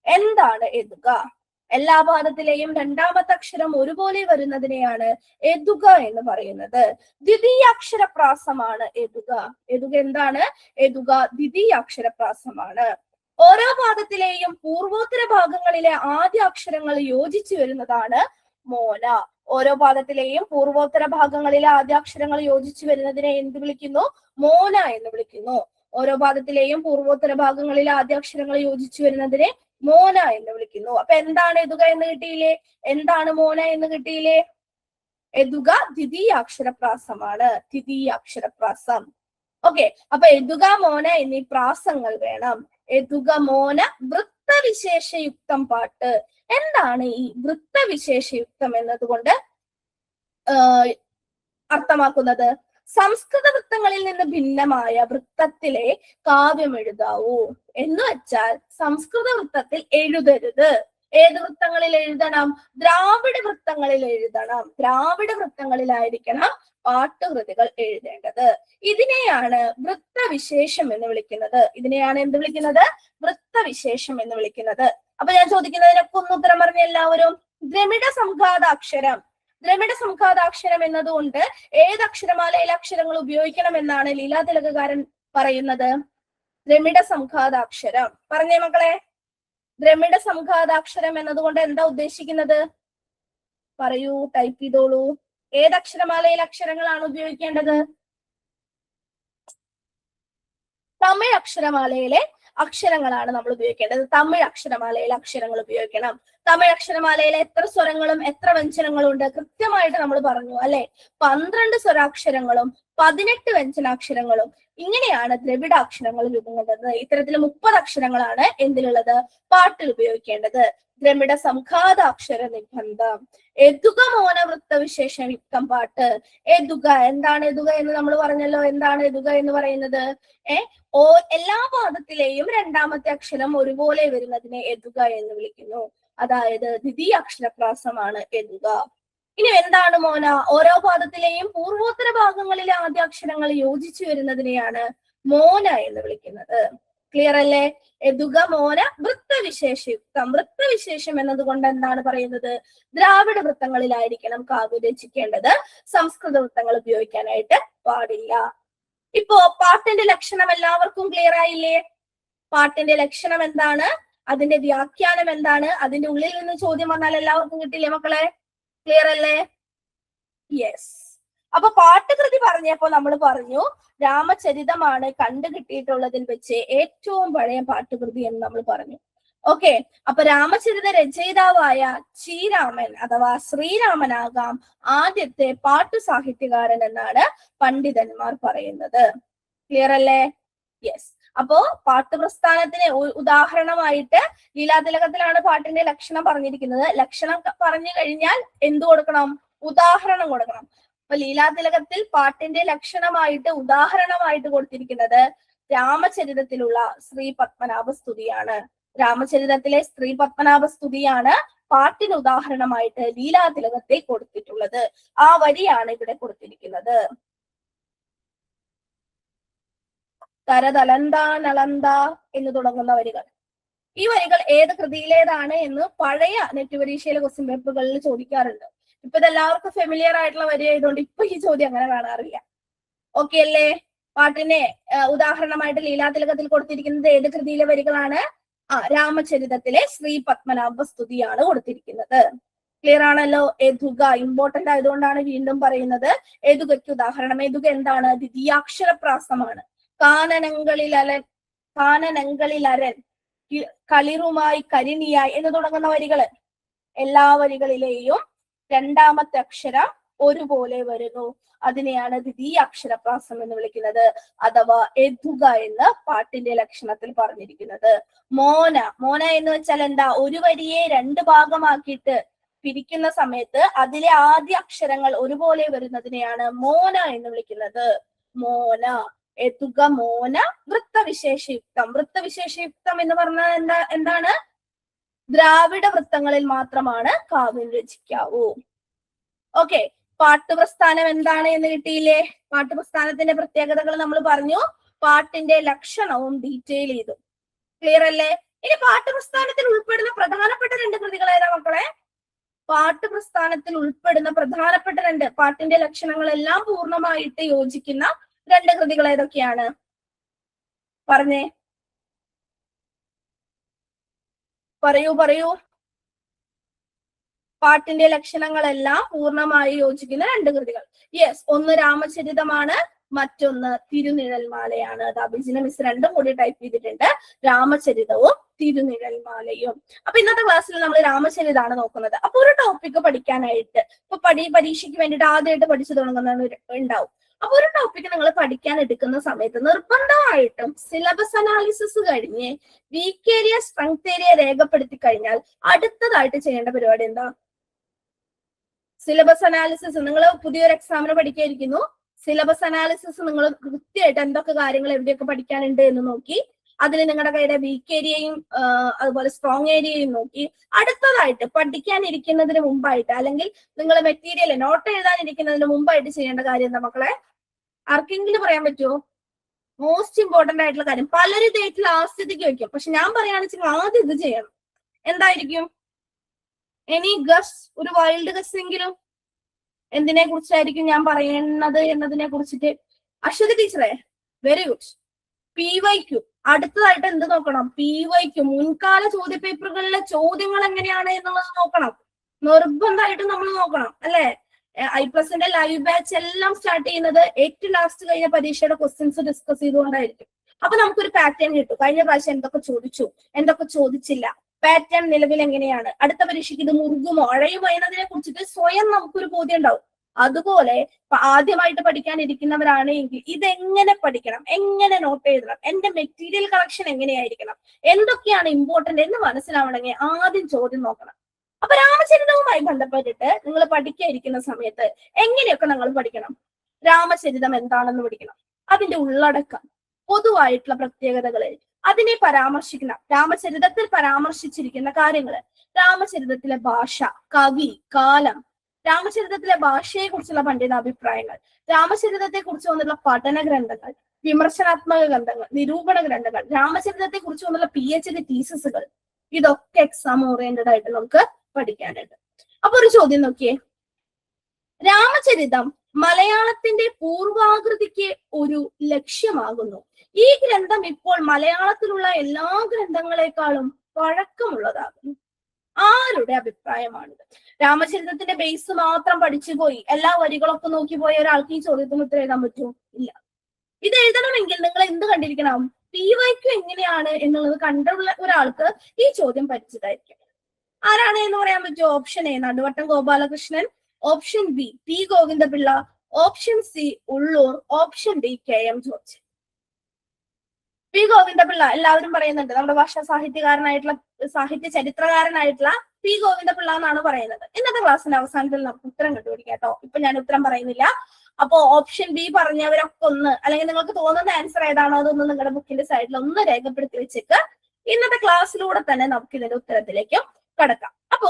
എന്താണ് എതുക? എല്ലാ പാദത്തിലെയും രണ്ടാമത്തെ അക്ഷരം ഒരുപോലെ വരുന്നതിനെയാണ് എതുക എന്ന് പറയുന്നത്. ദ്വിതീയാക്ഷരപ്രാസമാണ് എതുക. എതുക എന്താണ്? എതുക ദ്വിതീയാക്ഷരപ്രാസമാണ്. ഓരോ പാദത്തിലെയും പൂർവോത്തര ഭാഗങ്ങളിലെ ആദ്യ അക്ഷരങ്ങൾ യോജിച്ചു വരുന്നതാണ് മോന. ഓരോ പാദത്തിലെയും പൂർവോത്തര ഭാഗങ്ങളിലെ ആദ്യാക്ഷരങ്ങൾ യോജിച്ചു വരുന്നതിനെ എന്ത് വിളിക്കുന്നു? മോന എന്ന് വിളിക്കുന്നു. ഓരോ പാദത്തിലെയും പൂർവോത്തര ഭാഗങ്ങളിലെ ആദ്യാക്ഷരങ്ങൾ യോജിച്ചു വരുന്നതിനെ മോന എന്ന് വിളിക്കുന്നു. അപ്പൊ എന്താണ് എതുക എന്ന് കിട്ടിയില്ലേ? എന്താണ് മോന എന്ന് കിട്ടിയില്ലേ? എതുക ദ്വിതീയാക്ഷരപ്രാസമാണ്. ദ്വിതീയാക്ഷരപ്രാസം. ഓക്കെ, അപ്പൊ എതുക മോന എന്നീ പ്രാസങ്ങൾ വേണം. എതുക മോന വൃത്തവിശേഷയുക്തം പാട്ട്. എന്താണ് ഈ വൃത്തവിശേഷയുക്തം എന്നതുകൊണ്ട് അർത്ഥമാക്കുന്നത്? സംസ്കൃത വൃത്തങ്ങളിൽ നിന്ന് ഭിന്നമായ വൃത്തത്തിലെ കാവ്യം എഴുതാവൂ എന്ന് വെച്ചാൽ സംസ്കൃത വൃത്തത്തിൽ എഴുതരുത്. ഏത് വൃത്തങ്ങളിൽ എഴുതണം? ദ്രാവിഡ വൃത്തങ്ങളിൽ എഴുതണം. ദ്രാവിഡ വൃത്തങ്ങളിലായിരിക്കണം പാട്ടുകൃതികൾ എഴുതേണ്ടത്. ഇതിനെയാണ് വൃത്തവിശേഷം എന്ന് വിളിക്കുന്നത്. ഇതിനെയാണ് എന്ത് വിളിക്കുന്നത്? വൃത്തവിശേഷം എന്ന് വിളിക്കുന്നത്. അപ്പൊ ഞാൻ ചോദിക്കുന്നതിനൊക്കെ ഒന്ന് ഉത്തരം പറഞ്ഞ എല്ലാവരും. ദ്രമിഡ സംഘാതാക്ഷരം. ദ്രമിഡ സംഘാതാക്ഷരം എന്നതുകൊണ്ട് ഏത് അക്ഷരമാലയിലെ അക്ഷരങ്ങൾ ഉപയോഗിക്കണം എന്നാണ് ലീലാതിലകകാരൻ പറയുന്നത്? ദ്രമിഡ സംഘാതാക്ഷരം. പറഞ്ഞേ മക്കളെ, ദ്രമിഡ സംഘാതാക്ഷരം എന്നതുകൊണ്ട് എന്താ ഉദ്ദേശിക്കുന്നത്? പറയൂ, ടൈപ്പ് ചെയ്തോളൂ. ഏത് അക്ഷരമാലയിലെ അക്ഷരങ്ങളാണ് ഉപയോഗിക്കേണ്ടത്? തമിഴ് അക്ഷരമാലയിലെ അക്ഷരങ്ങളാണ് നമ്മൾ ഉപയോഗിക്കേണ്ടത്. തമിഴ് അക്ഷരമാലയിലെ അക്ഷരങ്ങൾ ഉപയോഗിക്കണം. തമിഴ് അക്ഷരമാലയിലെ എത്ര സ്വരങ്ങളും എത്ര വ്യഞ്ജനങ്ങളും ഉണ്ട് കൃത്യമായിട്ട് നമ്മൾ പറഞ്ഞു അല്ലെ? 12 സ്വരാക്ഷരങ്ങളും 18 വ്യഞ്ജനാക്ഷരങ്ങളും. ഇങ്ങനെയാണ് ദ്രവിഡാക്ഷരങ്ങൾ രൂപം കൊണ്ടത്. ഇത്തരത്തിൽ 30 അക്ഷരങ്ങളാണ് എന്തിലുള്ളത്? പാട്ടിൽ ഉപയോഗിക്കേണ്ടത്. ദ്രമിഡ സംഘാതാക്ഷര നിബന്ധം. എതുക മോന വൃത്തവിശേഷം യുക്തം പാട്ട്. എതുക, എന്താണ് എതുക എന്ന് നമ്മൾ പറഞ്ഞല്ലോ. എന്താണ് എതുക എന്ന് പറയുന്നത്? എല്ലാ പാദത്തിലെയും രണ്ടാമത്തെ അക്ഷരം ഒരുപോലെ വരുന്നതിനെ എതുക എന്ന് വിളിക്കുന്നു. അതായത് ദ്വിതീയാക്ഷരപ്രാസമാണ് എതുക. ഇനി എന്താണ് മോന? ഓരോ പാദത്തിലെയും പൂർവോത്തര ഭാഗങ്ങളിലെ ആദ്യാക്ഷരങ്ങൾ യോജിച്ചു വരുന്നതിനെയാണ് മോന എന്ന് വിളിക്കുന്നത്. ക്ലിയർ അല്ലേ? എതുക മോന വൃത്തവിശേഷയുക്തം. വൃത്തവിശേഷം എന്നതുകൊണ്ട് എന്താണ് പറയുന്നത്? ദ്രാവിഡ വൃത്തങ്ങളിലായിരിക്കണം കാവ്യം രചിക്കേണ്ടത്. സംസ്കൃത വൃത്തങ്ങൾ ഉപയോഗിക്കാനായിട്ട് പാടില്ല. ഇപ്പോ പാട്ടിന്റെ ലക്ഷണം എല്ലാവർക്കും ക്ലിയർ ആയില്ലേ? പാട്ടിന്റെ ലക്ഷണം എന്താണ്? അതിന്റെ വ്യാഖ്യാനം എന്താണ്? അതിന്റെ ഉള്ളിൽ നിന്ന് ചോദ്യം വന്നാൽ എല്ലാവർക്കും കിട്ടില്ലേ മക്കളെ? ക്ലിയർ അല്ലേ? യെസ്. അപ്പൊ പാട്ടുകൃതി പറഞ്ഞപ്പോ നമ്മൾ പറഞ്ഞു രാമചരിതമാണ് കണ്ടുകിട്ടിയിട്ടുള്ളതിൽ വെച്ച് ഏറ്റവും പഴയ പാട്ടുകൃതി എന്ന് നമ്മൾ പറഞ്ഞു. ഓക്കെ, അപ്പൊ രാമചരിത രചയിതാവായ ശ്രീരാമൻ അഥവാ ശ്രീരാമനാകാം ആദ്യത്തെ പാട്ടു സാഹിത്യകാരൻ എന്നാണ് പണ്ഡിതന്മാർ പറയുന്നത്. ക്ലിയർ അല്ലേ? യെസ്. അപ്പോ പാട്ടുപ്രസ്ഥാനത്തിന് ഉദാഹരണമായിട്ട് ലീലാതിലകത്തിലാണ് പാട്ടിന്റെ ലക്ഷണം പറഞ്ഞിരിക്കുന്നത്. ലക്ഷണം പറഞ്ഞു കഴിഞ്ഞാൽ എന്തു കൊടുക്കണം? ഉദാഹരണം കൊടുക്കണം. അപ്പൊ ലീലാതിലകത്തിൽ പാട്ടിന്റെ ലക്ഷണമായിട്ട് ഉദാഹരണമായിട്ട് കൊടുത്തിരിക്കുന്നത് രാമചരിതത്തിലുള്ള ശ്രീ പത്മനാഭ സ്തുതിയാണ്. രാമചരിതത്തിലെ ശ്രീ പത്മനാഭ സ്തുതിയാണ് പാട്ടിന് ഉദാഹരണമായിട്ട് ലീലാതിലകത്തിൽ കൊടുത്തിട്ടുള്ളത്. ആ വരിയാണ് ഇവിടെ കൊടുത്തിരിക്കുന്നത്. തരതലന്ത നളന്ത എന്ന് തുടങ്ങുന്ന വരികൾ. ഈ വരികൾ ഏത് കൃതിയിലേതാണ് എന്ന് പഴയ നെറ്റ് പരീക്ഷയിലെ ക്വസ്റ്റ്യൻ പേപ്പറുകളിൽ ചോദിക്കാറുണ്ട്. ഇപ്പൊ ഇതെല്ലാവർക്കും ഫെമിലിയർ ആയിട്ടുള്ള വരി ആയതുകൊണ്ട് ഇപ്പൊ ഈ ചോദ്യം അങ്ങനെ കാണാറില്ല. ഓക്കെ അല്ലേ? പാട്ടിനെ ഉദാഹരണമായിട്ട് ലീലാതിലകത്തിൽ കൊടുത്തിരിക്കുന്നത് ഏത് കൃതിയിലെ വരികളാണ്? രാമചരിതത്തിലെ ശ്രീ പത്മനാഭ സ്തുതിയാണ് കൊടുത്തിരിക്കുന്നത്. ക്ലിയർ ആണല്ലോ? എതുക ഇമ്പോർട്ടന്റ് ആയതുകൊണ്ടാണ് വീണ്ടും പറയുന്നത്. എതുകയ്ക്ക് ഉദാഹരണം. എതുക എന്താണ്? ദ്വിതീയാക്ഷരപ്രാസമാണ്. കാനനങ്ങളിലരൻ കളിറുമായി കരിണിയായി എന്ന് തുടങ്ങുന്ന വരികള്. എല്ലാ വരികളിലെയും രണ്ടാമത്തെ അക്ഷരം ഒരുപോലെ വരുന്നു. അതിനെയാണ് ദ്വിതീയാക്ഷരപ്രാസം എന്ന് വിളിക്കുന്നത്, അഥവാ എതുക എന്ന് പാട്ടിന്റെ ലക്ഷണത്തിൽ പറഞ്ഞിരിക്കുന്നത്. മോന. മോന എന്ന് വെച്ചാൽ എന്താ? ഒരു വരിയെ 2 ഭാഗമാക്കിയിട്ട് പിരിക്കുന്ന സമയത്ത് അതിലെ ആദ്യ അക്ഷരങ്ങൾ ഒരുപോലെ വരുന്നതിനെയാണ് മോന എന്ന് വിളിക്കുന്നത്. മോന. എതുക മോന വൃത്തവിശേഷയുക്തം. വൃത്തവിശേഷയുക്തം എന്ന് പറഞ്ഞാൽ എന്താണ്? ദ്രാവിഡ വൃത്തങ്ങളിൽ മാത്രമാണ് കാവ്യം രചിക്കാവൂ. ഓക്കെ, പാട്ടുപ്രസ്ഥാനം എന്താണ് എന്ന് കിട്ടിയില്ലേ? പാട്ടുപ്രസ്ഥാനത്തിന്റെ പ്രത്യേകതകൾ നമ്മൾ പറഞ്ഞു. പാട്ടിന്റെ ലക്ഷണവും ഡീറ്റെയിൽ ചെയ്തു. ക്ലിയർ അല്ലേ? ഇനി പാട്ടുപ്രസ്ഥാനത്തിൽ ഉൾപ്പെടുന്ന പ്രധാനപ്പെട്ട 2 കൃതികൾ ഏതാ മക്കളെ? പാട്ടുപ്രസ്ഥാനത്തിൽ ഉൾപ്പെടുന്ന പ്രധാനപ്പെട്ട 2 പാട്ടിന്റെ ലക്ഷണങ്ങളെല്ലാം പൂർണ്ണമായിട്ട് യോജിക്കുന്ന 2 കൃതികൾ ഏതൊക്കെയാണ്? പറഞ്ഞേ, പറയൂ. പാട്ടിന്റെ ലക്ഷണങ്ങളെല്ലാം പൂർണ്ണമായി യോജിക്കുന്ന 2 കൃതികൾ. യെസ്, ഒന്ന് രാമചരിതമാണ്, മറ്റൊന്ന് തിരുനിഴൽമാലയാണ്. അത് അഭിജിന മിസ് രണ്ടും കൂടി ടൈപ്പ് ചെയ്തിട്ടുണ്ട്, രാമചരിതവും തിരുനിഴൽമാലയും. അപ്പൊ ഇന്നത്തെ ക്ലാസ്സിൽ നമ്മൾ രാമചരിതമാണ് നോക്കുന്നത്. അപ്പൊ ഒരു ടോപ്പിക് പഠിക്കാനായിട്ട് ഇപ്പൊ പരീക്ഷയ്ക്ക് വേണ്ടിയിട്ട് ആദ്യമായിട്ട് പഠിച്ചു തുടങ്ങുന്നവർ ഉണ്ടാവും. അപ്പൊ ഒരു ടോപ്പിക് നിങ്ങൾ പഠിക്കാൻ എടുക്കുന്ന സമയത്ത് നിർബന്ധമായിട്ടും സിലബസ് അനാലിസിസ് കഴിഞ്ഞ് വീക്ക് ഏരിയ സ്ട്രെങ്ത് ഏരിയ രേഖപ്പെടുത്തി കഴിഞ്ഞാൽ അടുത്തതായിട്ട് ചെയ്യേണ്ട പരിപാടി എന്താ? Syllabus analysis. നിങ്ങൾ പുതിയൊരു എക്സാമിന് പഠിക്കാതിരിക്കുന്നു, സിലബസ് അനാലിസിസ് നിങ്ങൾ കൃത്യമായിട്ട് എന്തൊക്കെ കാര്യങ്ങൾ എവിടെയൊക്കെ പഠിക്കാനുണ്ട് എന്ന് നോക്കി, അതിൽ നിങ്ങളുടെ കയ്യുടെ വീക്ക് ഏരിയയും അതുപോലെ സ്ട്രോങ് ഏരിയയും നോക്കി അടുത്തതായിട്ട് പഠിക്കാനിരിക്കുന്നതിന് മുമ്പായിട്ട്, അല്ലെങ്കിൽ നിങ്ങൾ മെറ്റീരിയൽ നോട്ട് എഴുതാനിരിക്കുന്നതിന് മുമ്പായിട്ട് ചെയ്യേണ്ട കാര്യം എന്താ മക്കളെ? ആർക്കെങ്കിലും പറയാൻ പറ്റുമോ? മോസ്റ്റ് ഇമ്പോർട്ടന്റ് ആയിട്ടുള്ള കാര്യം. പലരും ഇതായിട്ട് ലാസ്റ്റത്തേക്ക് വെക്കും, പക്ഷെ ഞാൻ പറയുകയാണെന്ന് വെച്ചാൽ ആദ്യം ഇത് ചെയ്യണം. എന്തായിരിക്കും? എനി ഗസ്, ഒരു വൈൽഡ് ഗസ് എങ്കിലും എന്തിനെ കുറിച്ചായിരിക്കും ഞാൻ പറയുന്നത് എന്നതിനെ കുറിച്ചിട്ട്? അശ്വതി ടീച്ചറെ, വെരി ഗുഡ്. PYQ. അടുത്തതായിട്ട് എന്ത് നോക്കണം? PYQ. മുൻകാല ചോദ്യപേപ്പറുകളിലെ ചോദ്യങ്ങൾ എങ്ങനെയാണ് എന്നുള്ളത് നോക്കണം. നിർബന്ധമായിട്ടും നമ്മൾ നോക്കണം, അല്ലെ? I+ന്റെ ലൈവ് ബാച്ച് എല്ലാം സ്റ്റാർട്ട് ചെയ്യുന്നത് ഏറ്റവും ലാസ്റ്റ് കഴിഞ്ഞ പരീക്ഷയുടെ ക്വസ്റ്റ്യൻസ് ഡിസ്കസ് ചെയ്തുകൊണ്ടായിരിക്കും. അപ്പൊ നമുക്കൊരു പാറ്റേൺ കിട്ടും. കഴിഞ്ഞ പ്രാവശ്യം എന്തൊക്കെ ചോദിച്ചു, എന്തൊക്കെ ചോദിച്ചില്ല, പാറ്റേൺ നിലവിൽ എങ്ങനെയാണ്, അടുത്ത പരീക്ഷയ്ക്ക് ഇത് മുറുകുമോ അഴയുമോ എന്നതിനെ കുറിച്ചിട്ട് സ്വയം നമുക്കൊരു ബോധ്യം ഉണ്ടാവും. അതുപോലെ ആദ്യമായിട്ട് പഠിക്കാനിരിക്കുന്നവരാണെങ്കിൽ ഇതെങ്ങനെ പഠിക്കണം, എങ്ങനെ നോട്ട് എഴുതണം, എന്റെ മെറ്റീരിയൽ കളക്ഷൻ എങ്ങനെയായിരിക്കണം, എന്തൊക്കെയാണ് ഇമ്പോർട്ടന്റ് എന്ന് മനസ്സിലാവണമെങ്കിൽ ആദ്യം ചോദ്യം നോക്കണം. അപ്പൊ രാമചരിതവുമായി ബന്ധപ്പെട്ടിട്ട് നിങ്ങൾ പഠിക്കാതിരിക്കുന്ന സമയത്ത് എങ്ങനെയൊക്കെ നിങ്ങൾ പഠിക്കണം? രാമചരിതം എന്താണെന്ന് പഠിക്കണം, അതിന്റെ ഉള്ളടക്കം, പൊതുവായിട്ടുള്ള പ്രത്യേകതകള്, അതിനെ പരാമർശിക്കുന്ന രാമചരിതത്തിൽ പരാമർശിച്ചിരിക്കുന്ന കാര്യങ്ങള്, രാമചരിതത്തിലെ ഭാഷ, കവി, കാലം, രാമചരിതത്തിലെ ഭാഷയെ കുറിച്ചുള്ള പണ്ഡിത അഭിപ്രായങ്ങൾ, രാമചരിതത്തെ കുറിച്ച് വന്നുള്ള പഠന ഗ്രന്ഥങ്ങൾ, വിമർശനാത്മക ഗ്രന്ഥങ്ങൾ, നിരൂപണ ഗ്രന്ഥങ്ങൾ, രാമചരിതത്തെ കുറിച്ച് വന്നുള്ള PhD തീസിസുകൾ, ഇതൊക്കെ എക്സാം ഓറിയന്റഡ് ആയിട്ട് നമുക്ക് പഠിക്കാനുണ്ട്. അപ്പൊ ഒരു ചോദ്യം നോക്കിയേ. രാമചരിതം മലയാളത്തിന്റെ പൂർവാകൃതിക്ക് ഒരു ലക്ഷ്യമാകുന്നു. ഈ ഗ്രന്ഥം ഇപ്പോൾ മലയാളത്തിലുള്ള എല്ലാ ഗ്രന്ഥങ്ങളെക്കാളും പഴക്കമുള്ളതാകുന്നു. ആരുടെ അഭിപ്രായമാണിത്? രാമചരിതത്തിന്റെ ബേസ് മാത്രം പഠിച്ചു പോയി എല്ലാ വരികളൊക്കെ നോക്കി പോയ ഒരാൾക്ക് ഈ ചോദ്യത്തിന് ഉത്തരം എഴുതാൻ പറ്റുമോ? ഇല്ല. ഇത് എഴുതണമെങ്കിൽ നിങ്ങൾ എന്ത് കണ്ടിരിക്കണം? PYQ എങ്ങനെയാണ് എന്നുള്ളത് കണ്ടുള്ള ഒരാൾക്ക് ഈ ചോദ്യം പരിചിതമായിരിക്കും. ആരാണ് എന്ന് പറയാൻ പറ്റുമോ? Option A Naduvattom Gopalakrishnan, option B T Govindapillai, option C Ulloor, option D KM George. P Govindapillai എല്ലാവരും പറയുന്നുണ്ട്. നമ്മുടെ ഭാഷാ സാഹിത്യകാരനായിട്ടുള്ള സാഹിത്യ ചരിത്രകാരനായിട്ടുള്ള P ഗോവിന്ദപിള്ള എന്നാണ് പറയുന്നത്. ഇന്നത്തെ ക്ലാസ്സിന്റെ അവസാനത്തിൽ നമുക്ക് ഉത്തരം കണ്ടുപിടിക്കാം കേട്ടോ. ഇപ്പൊ ഞാൻ ഉത്തരം പറയുന്നില്ല. അപ്പോ ഓപ്ഷൻ B പറഞ്ഞവരൊക്കെ ഒന്ന്, അല്ലെങ്കിൽ നിങ്ങൾക്ക് തോന്നുന്ന ആൻസർ ഏതാണോ അതൊന്ന് നിങ്ങളുടെ ബുക്കിന്റെ സൈഡിൽ ഒന്ന് രേഖപ്പെടുത്തി വെച്ചിട്ട് ഇന്നത്തെ ക്ലാസ്സിലൂടെ തന്നെ നമുക്ക് ഇതിന്റെ ഉത്തരത്തിലേക്ക് കടക്കാം. അപ്പോ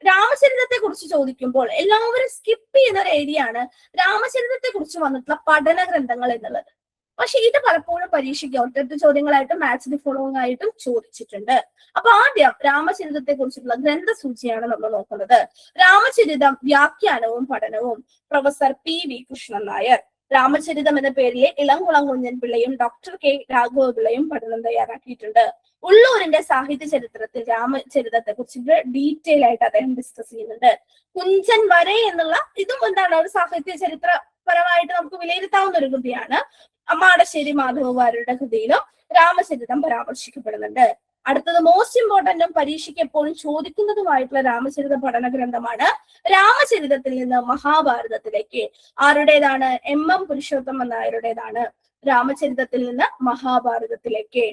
രാമചരിതത്തെ കുറിച്ച് ചോദിക്കുമ്പോൾ എല്ലാവരും സ്കിപ്പ് ചെയ്യുന്ന ഒരു ഏരിയയാണ് രാമചരിതത്തെ കുറിച്ച് വന്നിട്ടുള്ള പഠന ഗ്രന്ഥങ്ങൾ എന്നുള്ളത്. പക്ഷെ ഇത് പലപ്പോഴും പരീക്ഷയ്ക്ക് ഒറ്റ ചോദ്യങ്ങളായിട്ടും മാച്ച് ദി ഫോളോയിങ് ആയിട്ടും ചോദിച്ചിട്ടുണ്ട്. അപ്പൊ ആദ്യം രാമചരിതത്തെ കുറിച്ചിട്ടുള്ള ഗ്രന്ഥസൂചിയാണ് നമ്മൾ നോക്കുന്നത്. രാമചരിതം വ്യാഖ്യാനവും പഠനവും, പ്രൊഫസർ PV കൃഷ്ണൻ നായർ. രാമചരിതം എന്ന പേരിലെ ഇളംകുളം കുഞ്ഞൻ പിള്ളയും ഡോക്ടർ K രാഘവപിള്ളയും പഠനം തയ്യാറാക്കിയിട്ടുണ്ട്. ഉള്ളൂരിന്റെ സാഹിത്യ ചരിത്രത്തിൽ രാമചരിതത്തെ കുറിച്ചിട്ട് ഡീറ്റെയിൽ ആയിട്ട് അദ്ദേഹം ഡിസ്കസ് ചെയ്യുന്നുണ്ട്. കുഞ്ചൻ വരെ എന്നുള്ള ഇതും എന്താണ് ഒരു സാഹിത്യ ചരിത്രപരമായിട്ട് നമുക്ക് വിലയിരുത്താവുന്ന ഒരു കൃതിയാണ്. അമ്മാടശ്ശേരി മാധവവാര്യരുടെ കൃതിയിലും രാമചരിതം പരാമർശിക്കപ്പെടുന്നുണ്ട്. അടുത്തത് മോസ്റ്റ് ഇമ്പോർട്ടന്റും പരീക്ഷയ്ക്ക് എപ്പോഴും ചോദിക്കുന്നതുമായിട്ടുള്ള രാമചരിത പഠന ഗ്രന്ഥമാണ് രാമചരിതത്തിൽ നിന്ന് മഹാഭാരതത്തിലേക്ക്. ആരുടേതാണ്? MM പുരുഷോത്തമൻ നായരുടേതാണ്. രാമചരിതത്തിൽ നിന്ന് മഹാഭാരതത്തിലേക്ക്.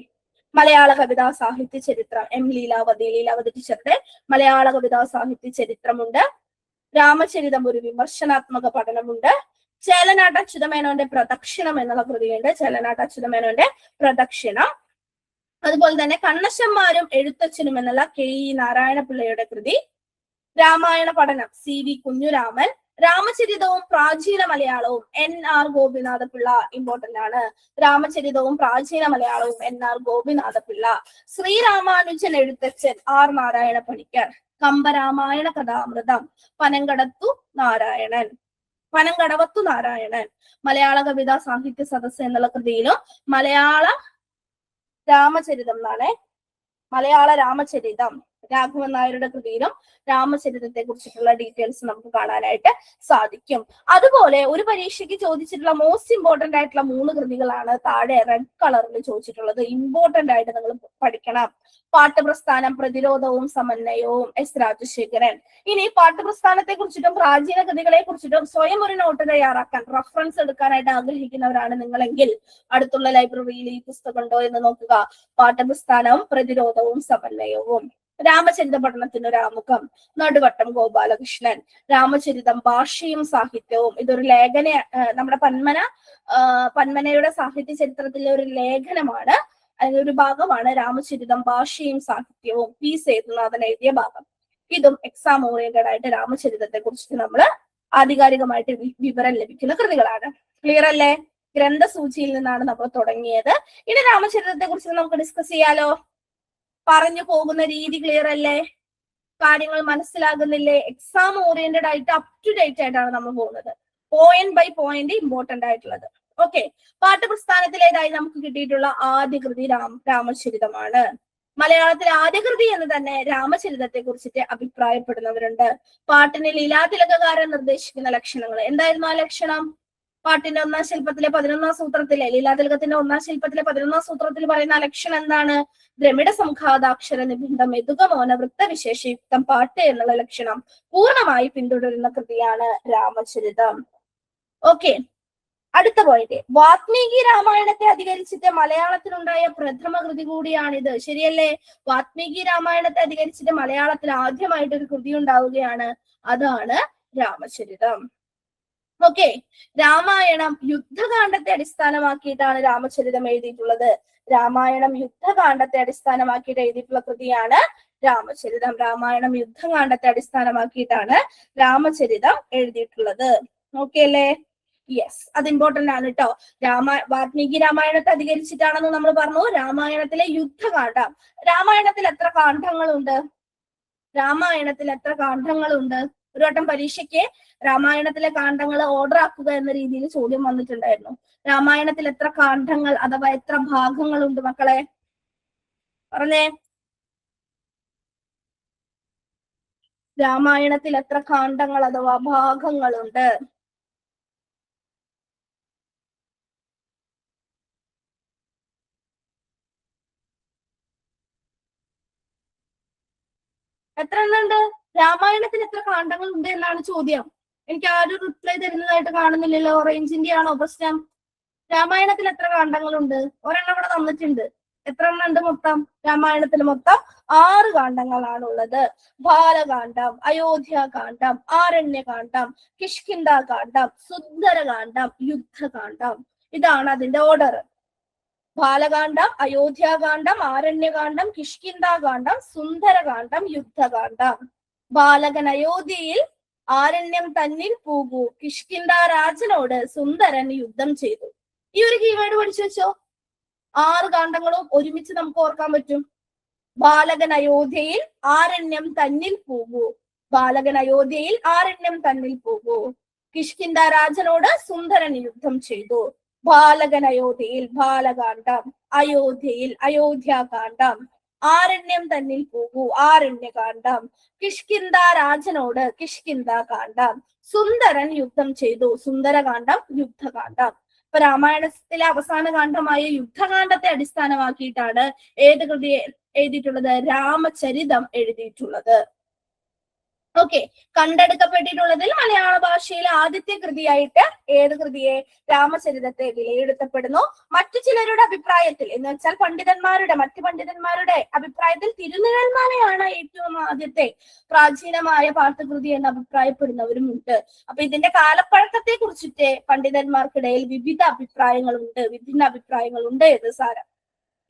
മലയാള കവിതാ സാഹിത്യ ചരിത്രം M ലീലാവതി ടീച്ചറുടെ മലയാള കവിതാ സാഹിത്യ ചരിത്രമുണ്ട്. രാമചരിതം ഒരു വിമർശനാത്മക പഠനമുണ്ട്. ചേലനാട്ട് അച്യുതമേനോന്റെ പ്രദക്ഷിണം എന്നുള്ള കൃതിയുണ്ട്. ചേലനാട്ട് അച്യുതമേനോന്റെ പ്രദക്ഷിണം. അതുപോലെ തന്നെ കണ്ണശന്മാരും എഴുത്തച്ഛനും എന്നുള്ള KE നാരായണപിള്ളയുടെ കൃതി. രാമായണ പഠനം CV കുഞ്ഞുരാമൻ. രാമചരിതവും പ്രാചീന മലയാളവും NR ഗോപിനാഥപിള്ള ഇമ്പോർട്ടന്റ് ആണ്. രാമചരിതവും പ്രാചീന മലയാളവും NR ഗോപിനാഥപിള്ള. ശ്രീരാമാനുജൻ എഴുത്തച്ഛൻ R നാരായണ പണിക്കർ. കമ്പരാമായണ കഥാമൃതം പനങ്കടത്തു നാരായണൻ. മലയാള കവിതാ സാഹിത്യ സദസ്സ് എന്നുള്ള കൃതിയിലും മലയാള രാമചരിതം രാഘവൻ നായരുടെ കൃതിയിലും രാമചരിതത്തെ കുറിച്ചിട്ടുള്ള ഡീറ്റെയിൽസ് നമുക്ക് കാണാനായിട്ട് സാധിക്കും. അതുപോലെ ഒരു പരീക്ഷയ്ക്ക് ചോദിച്ചിട്ടുള്ള മോസ്റ്റ് ഇമ്പോർട്ടന്റ് ആയിട്ടുള്ള 3 കൃതികളാണ് താഴെ റെഡ് കളറിൽ ചോദിച്ചിട്ടുള്ളത്. ഇമ്പോർട്ടന്റ് ആയിട്ട് നിങ്ങൾ പഠിക്കണം. പാട്ടുപ്രസ്ഥാനം, പ്രതിരോധവും സമന്വയവും, എസ് രാജശേഖരൻ. ഇനി പാട്ടുപ്രസ്ഥാനത്തെ കുറിച്ചിട്ടും പ്രാചീന കൃതികളെ കുറിച്ചിട്ടും സ്വയം ഒരു നോട്ട് തയ്യാറാക്കാൻ, റഫറൻസ് എടുക്കാനായിട്ട് ആഗ്രഹിക്കുന്നവരാണ് നിങ്ങളെങ്കിൽ അടുത്തുള്ള ലൈബ്രറിയിൽ ഈ പുസ്തകം ഉണ്ടോ എന്ന് നോക്കുക. പാഠപുസ്തകവും പ്രതിരോധവും സമന്വയവും. രാമചരിത പഠനത്തിന് ഒരു ആമുഖം, നടുവട്ടം ഗോപാലകൃഷ്ണൻ. രാമചരിതം ഭാഷയും സാഹിത്യവും, ഇതൊരു ലേഖന, നമ്മുടെ പന്മനയുടെ സാഹിത്യ ചരിത്രത്തിലെ ഒരു ലേഖനമാണ്, അതിലൊരു ഭാഗമാണ് രാമചരിതം ഭാഷയും സാഹിത്യവും. പി സേതുനാഥൻ എഴുതിയ ഭാഗം. ഇതും എക്സാം ഓറിയന്റഡ് ആയിട്ട് രാമചരിതത്തെ കുറിച്ച് നമ്മൾ ആധികാരികമായിട്ട് വിവരം ലഭിക്കുന്ന കൃതികളാണ്. ക്ലിയർ അല്ലേ? ഗ്രന്ഥസൂചിയിൽ നിന്നാണ് നമ്മൾ തുടങ്ങിയത്. ഇനി രാമചരിതത്തെ കുറിച്ച് നമുക്ക് ഡിസ്കസ് ചെയ്യാലോ. പറഞ്ഞു പോകുന്ന രീതി ക്ലിയർ അല്ലേ? കാര്യങ്ങൾ മനസ്സിലാകുന്നില്ലേ? എക്സാം ഓറിയന്റഡ് ആയിട്ട് അപ് ടു ഡേറ്റ് ആയിട്ടാണ് നമ്മൾ പോകുന്നത്. പോയിന്റ് ബൈ പോയിന്റ് ഇമ്പോർട്ടന്റ് ആയിട്ടുള്ളത്. ഓക്കെ, പാഠപുസ്തകത്തിലേതായി നമുക്ക് കിട്ടിയിട്ടുള്ള ആദ്യ കൃതി രാമചരിതമാണ്. മലയാളത്തിലെ ആദ്യ കൃതി എന്ന് തന്നെ രാമചരിതത്തെ കുറിച്ചിട്ട് അഭിപ്രായപ്പെടുന്നവരുണ്ട്. പാട്ടിന് ലീലാതിലകകാരൻ നിർദ്ദേശിക്കുന്ന ലക്ഷണങ്ങൾ എന്തായിരുന്നു? ആ ലക്ഷണം പാട്ടിന്റെ 1-ാം ശില്പത്തിലെ 11-ാം സൂത്രത്തിലെ, ലീലാതിലകത്തിന്റെ 1-ാം ശില്പത്തിലെ 11-ാം സൂത്രത്തിൽ പറയുന്ന ലക്ഷണം എന്താണ്? ദ്രമിഡ സംഘാതാക്ഷര നിബിന്ധം യതുകമോന വൃത്തവിശേഷയുക്തം പാട്ട് എന്നുള്ള ലക്ഷണം പൂർണ്ണമായി പിന്തുടരുന്ന കൃതിയാണ് രാമചരിതം. ഓക്കെ, അടുത്ത പോയിന്റ്, വാത്മീകി രാമായണത്തെ അധികരിച്ചിട്ട് മലയാളത്തിലുണ്ടായ പ്രഥമ കൃതി കൂടിയാണിത്. ശരിയല്ലേ? വാത്മീകി രാമായണത്തെ അധികരിച്ചിട്ട് മലയാളത്തിൽ ആദ്യമായിട്ട് ഒരു കൃതി ഉണ്ടാവുകയാണ്. അതാണ് രാമചരിതം. ഓക്കെ, രാമായണം യുദ്ധകാന്ഡത്തെ അടിസ്ഥാനമാക്കിയിട്ടാണ് രാമചരിതം എഴുതിയിട്ടുള്ളത്. രാമായണം യുദ്ധകാന്ഡത്തെ അടിസ്ഥാനമാക്കിയിട്ട് എഴുതിയിട്ടുള്ള കൃതിയാണ് രാമചരിതം. രാമായണം യുദ്ധകാന്ഡത്തെ അടിസ്ഥാനമാക്കിയിട്ടാണ് രാമചരിതം എഴുതിയിട്ടുള്ളത്. ഓക്കെ അല്ലേ? യെസ്, അത് ഇമ്പോർട്ടന്റ് ആണ് കേട്ടോ. വാൽമീകി രാമായണത്തെ അധികരിച്ചിട്ടാണെന്ന് നമ്മൾ പറഞ്ഞു. രാമായണത്തിലെ യുദ്ധകാന്ഡം. രാമായണത്തിൽ എത്ര കാണ്ഡങ്ങളുണ്ട്? രാമായണത്തിൽ എത്ര കാണ്ഡങ്ങളുണ്ട്? ഒരു വട്ടം പരീക്ഷയ്ക്ക് രാമായണത്തിലെ കാണ്ഡങ്ങൾ ഓർഡർ ആക്കുക എന്ന രീതിയിൽ ചോദ്യം വന്നിട്ടുണ്ടായിരുന്നു. രാമായണത്തിൽ എത്ര കാണ്ഡങ്ങൾ അഥവാ എത്ര ഭാഗങ്ങളുണ്ട് മക്കളെ? പറഞ്ഞേ. രാമായണത്തിൽ എത്ര കാണ്ഡങ്ങൾ അഥവാ ഭാഗങ്ങളുണ്ട്? എത്ര എണ്ണുണ്ട്? രാമായണത്തിൽ എത്ര കാണ്ഡങ്ങൾ ഉണ്ട് എന്നാണ് ചോദ്യം. എനിക്ക് ആരും റിപ്ലൈ തരുന്നതായിട്ട് കാണുന്നില്ലല്ലോ. റേഞ്ചിന്റെ ആണോ പ്രശ്നം? രാമായണത്തിൽ എത്ര കാണ്ഡങ്ങളുണ്ട്? ഒരെണ്ണം ഇവിടെ തന്നിട്ടുണ്ട്. എത്ര എണ്ണം ഉണ്ട് മൊത്തം? രാമായണത്തിൽ മൊത്തം 6 കാണ്ഡങ്ങളാണുള്ളത്. ബാലകാന്ഡം, അയോധ്യാകാന്ഡം, ആരണ്യകാന്ഡം, കിഷ്കിന്ധാകാന്ഡം, സുന്ദരകാന്ഡം, യുദ്ധകാന്ഡം. ഇതാണ് അതിന്റെ ഓർഡർ. ബാലകാന്ഡം, അയോധ്യാകാന്ഡം, ആരണ്യകാന്ഡം, കിഷ്കിന്ധാകാന്ഡം, സുന്ദരകാന്ഡം, യുദ്ധകാന്ഡം. ബാലകൻ അയോധ്യയിൽ ആരണ്യം തന്നിൽ പൂകൂ, കിഷ്കിന്ധാ രാജനോട് സുന്ദരൻ യുദ്ധം ചെയ്തു. ഈ ഒരു കീവേഡ് പഠിച്ചു വെച്ചോ. 6 കാണ്ഡങ്ങളും ഒരുമിച്ച് നമുക്ക് ഓർക്കാൻ പറ്റും. ബാലകൻ അയോധ്യയിൽ ആരണ്യം തന്നിൽ പൂകൂ. ബാലകൻ അയോധ്യയിൽ ആരണ്യം തന്നിൽ പൂകൂ. കിഷ്കിന്ധാ രാജനോട് സുന്ദരൻ യുദ്ധം ചെയ്തു. ബാലകൻ അയോധ്യയിൽ ബാലകാന്ഡം, അയോധ്യയിൽ അയോധ്യാകാന്ഡം, ആരണ്യം തന്നിൽ പോകൂ ആരണ്യകാന്ഡം, കിഷ്കിന്ധാ രാജനോട് കിഷ്കിന്ധാകാന്ഡം, സുന്ദരൻ യുദ്ധം ചെയ്തു സുന്ദരകാന്ഡം, യുദ്ധകാന്ഡം. ഇപ്പൊ രാമായണത്തിലെ അവസാന കാണ്ഡമായ യുദ്ധകാന്ഡത്തെ അടിസ്ഥാനമാക്കിയിട്ടാണ് ഏത് കൃതി എഴുതിയിട്ടുള്ളത്? രാമചരിതം എഴുതിയിട്ടുള്ളത്. ഓക്കെ, കണ്ടെടുക്കപ്പെട്ടിട്ടുള്ളതിൽ മലയാള ഭാഷയിലെ ആദ്യത്തെ കൃതിയായിട്ട് ഏത് കൃതിയെ? രാമചരിതത്തെ വിലയിരുത്തപ്പെടുന്നു. മറ്റു ചിലരുടെ അഭിപ്രായത്തിൽ, എന്ന് വെച്ചാൽ മറ്റു പണ്ഡിതന്മാരുടെ അഭിപ്രായത്തിൽ തിരുനിഴൽമാലയാണ് ഏറ്റവും ആദ്യത്തെ പ്രാചീനമായ പാട്ടുകൃതി എന്ന് അഭിപ്രായപ്പെടുന്നവരുമുണ്ട്. അപ്പൊ ഇതിന്റെ കാലപ്പഴക്കത്തെ കുറിച്ചിട്ട് പണ്ഡിതന്മാർക്കിടയിൽ വിവിധ അഭിപ്രായങ്ങളുണ്ട്, വിഭിന്ന അഭിപ്രായങ്ങളുണ്ട് എന്ന് സാരം.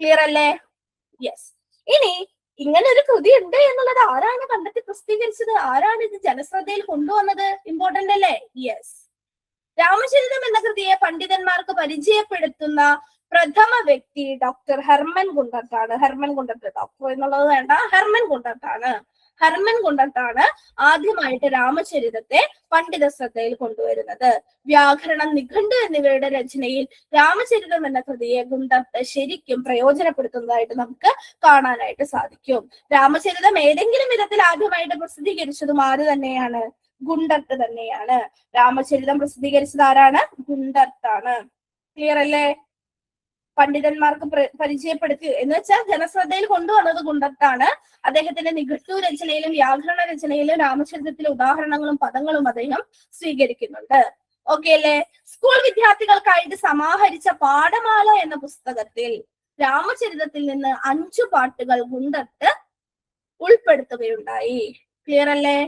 ക്ലിയർ അല്ലേ? യെസ്. ഇനി ഇങ്ങനെ ഒരു കൃതി ഉണ്ട് എന്നുള്ളത് ആരാണ് കണ്ടെത്തി പ്രസിദ്ധീകരിച്ചത്? ആരാണ് ഇത് ജനശ്രദ്ധയിൽ കൊണ്ടുവന്നത്? ഇമ്പോർട്ടന്റ് അല്ലേ? യെസ്. രാമചരിതം എന്ന കൃതിയെ പണ്ഡിതന്മാർക്ക് പരിചയപ്പെടുത്തുന്ന പ്രഥമ വ്യക്തി ഡോക്ടർ ഹെർമൻ ഗുണ്ടർട്ടാണ്. ഹെർമൻ ഗുണ്ടർട്ട്, ഡോക്ടർ എന്നുള്ളത് വേണ്ട, ഹെർമൻ ഗുണ്ടർട്ടാണ്. ഹർമൻ ഗുണ്ടർത്താണ് ആദ്യമായിട്ട് രാമചരിതത്തെ പണ്ഡിത ശ്രദ്ധയിൽ കൊണ്ടുവരുന്നത്. വ്യാകരണം, നിഘണ്ടു എന്നിവയുടെ രചനയിൽ രാമചരിതം എന്ന കൃതിയെ ഗുണ്ടർത്ത് ശരിക്കും പ്രയോജനപ്പെടുത്തുന്നതായിട്ട് നമുക്ക് കാണാനായിട്ട് സാധിക്കും. രാമചരിതം ഏതെങ്കിലും വിധത്തിൽ ആദ്യമായിട്ട് പ്രസിദ്ധീകരിച്ചതും ആര് തന്നെയാണ്? ഗുണ്ടർത്ത് തന്നെയാണ്. രാമചരിതം പ്രസിദ്ധീകരിച്ചത് ആരാണ്? ഗുണ്ടർത്താണ്. ക്ലിയർ അല്ലേ? പണ്ഡിതന്മാർക്ക് പരിചയപ്പെടുത്തി എന്ന് വെച്ചാൽ ജനശ്രദ്ധയിൽ കൊണ്ടുവന്നത് ഗുണ്ടർത്താണ്. അദ്ദേഹത്തിന്റെ നിഘണ്ടു രചനയിലും വ്യാകരണ രചനയിലും രാമചരിതത്തിലെ ഉദാഹരണങ്ങളും പദങ്ങളും അദ്ദേഹം സ്വീകരിക്കുന്നുണ്ട്. ഓക്കെ അല്ലേ? സ്കൂൾ വിദ്യാർത്ഥികൾക്കായിട്ട് സമാഹരിച്ച പാഠമാല എന്ന പുസ്തകത്തിൽ രാമചരിതത്തിൽ നിന്ന് 5 പാട്ടുകൾ ഗുണ്ടർത്ത് ഉൾപ്പെടുത്തുകയുണ്ടായി. ക്ലിയർ അല്ലേ?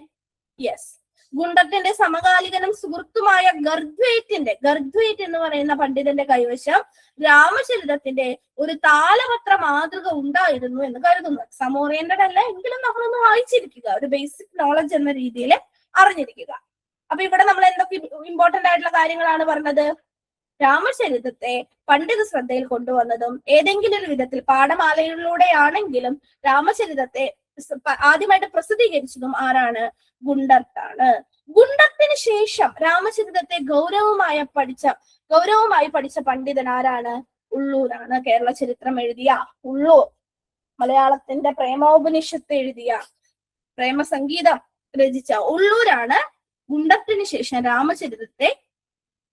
യെസ്. ഗുണ്ടർത്തിന്റെ സമകാലികനും സുഹൃത്തുമായ ഗർദ്വേറ്റ് എന്ന് പറയുന്ന പണ്ഡിതന്റെ കൈവശം രാമചരിതത്തിന്റെ ഒരു താലപത്ര മാതൃക ഉണ്ടായിരുന്നു എന്ന് കരുതുന്നു. സം ഓറിയന്റഡ് അല്ല എങ്കിലും നമ്മളൊന്ന് വായിച്ചിരിക്കുക, ഒരു ബേസിക് നോളജ് എന്ന രീതിയിൽ അറിഞ്ഞിരിക്കുക. അപ്പൊ ഇവിടെ നമ്മൾ എന്തൊക്കെ ഇമ്പോർട്ടന്റ് ആയിട്ടുള്ള കാര്യങ്ങളാണ് പറഞ്ഞത്? രാമചരിതത്തെ പണ്ഡിത ശ്രദ്ധയിൽ കൊണ്ടുവന്നതും ഏതെങ്കിലും ഒരു വിധത്തിൽ പാഠമാലയിലൂടെ ആണെങ്കിലും രാമചരിതത്തെ ആദ്യമായിട്ട് പ്രസിദ്ധീകരിച്ചതും ആരാണ്? ഗുണ്ടർത്താണ്. ഗുണ്ടർത്തിന് ശേഷം രാമചരിതത്തെ ഗൗരവമായി പഠിച്ച പണ്ഡിതൻ ആരാണ്? ഉള്ളൂരാണ്. കേരള ചരിത്രം എഴുതിയ ഉള്ളൂർ, മലയാളത്തിന്റെ പ്രേമോപനിഷത്ത് എഴുതിയ, പ്രേമസംഗീതം രചിച്ച ഉള്ളൂരാണ് ഗുണ്ടർത്തിന് ശേഷം രാമചരിതത്തെ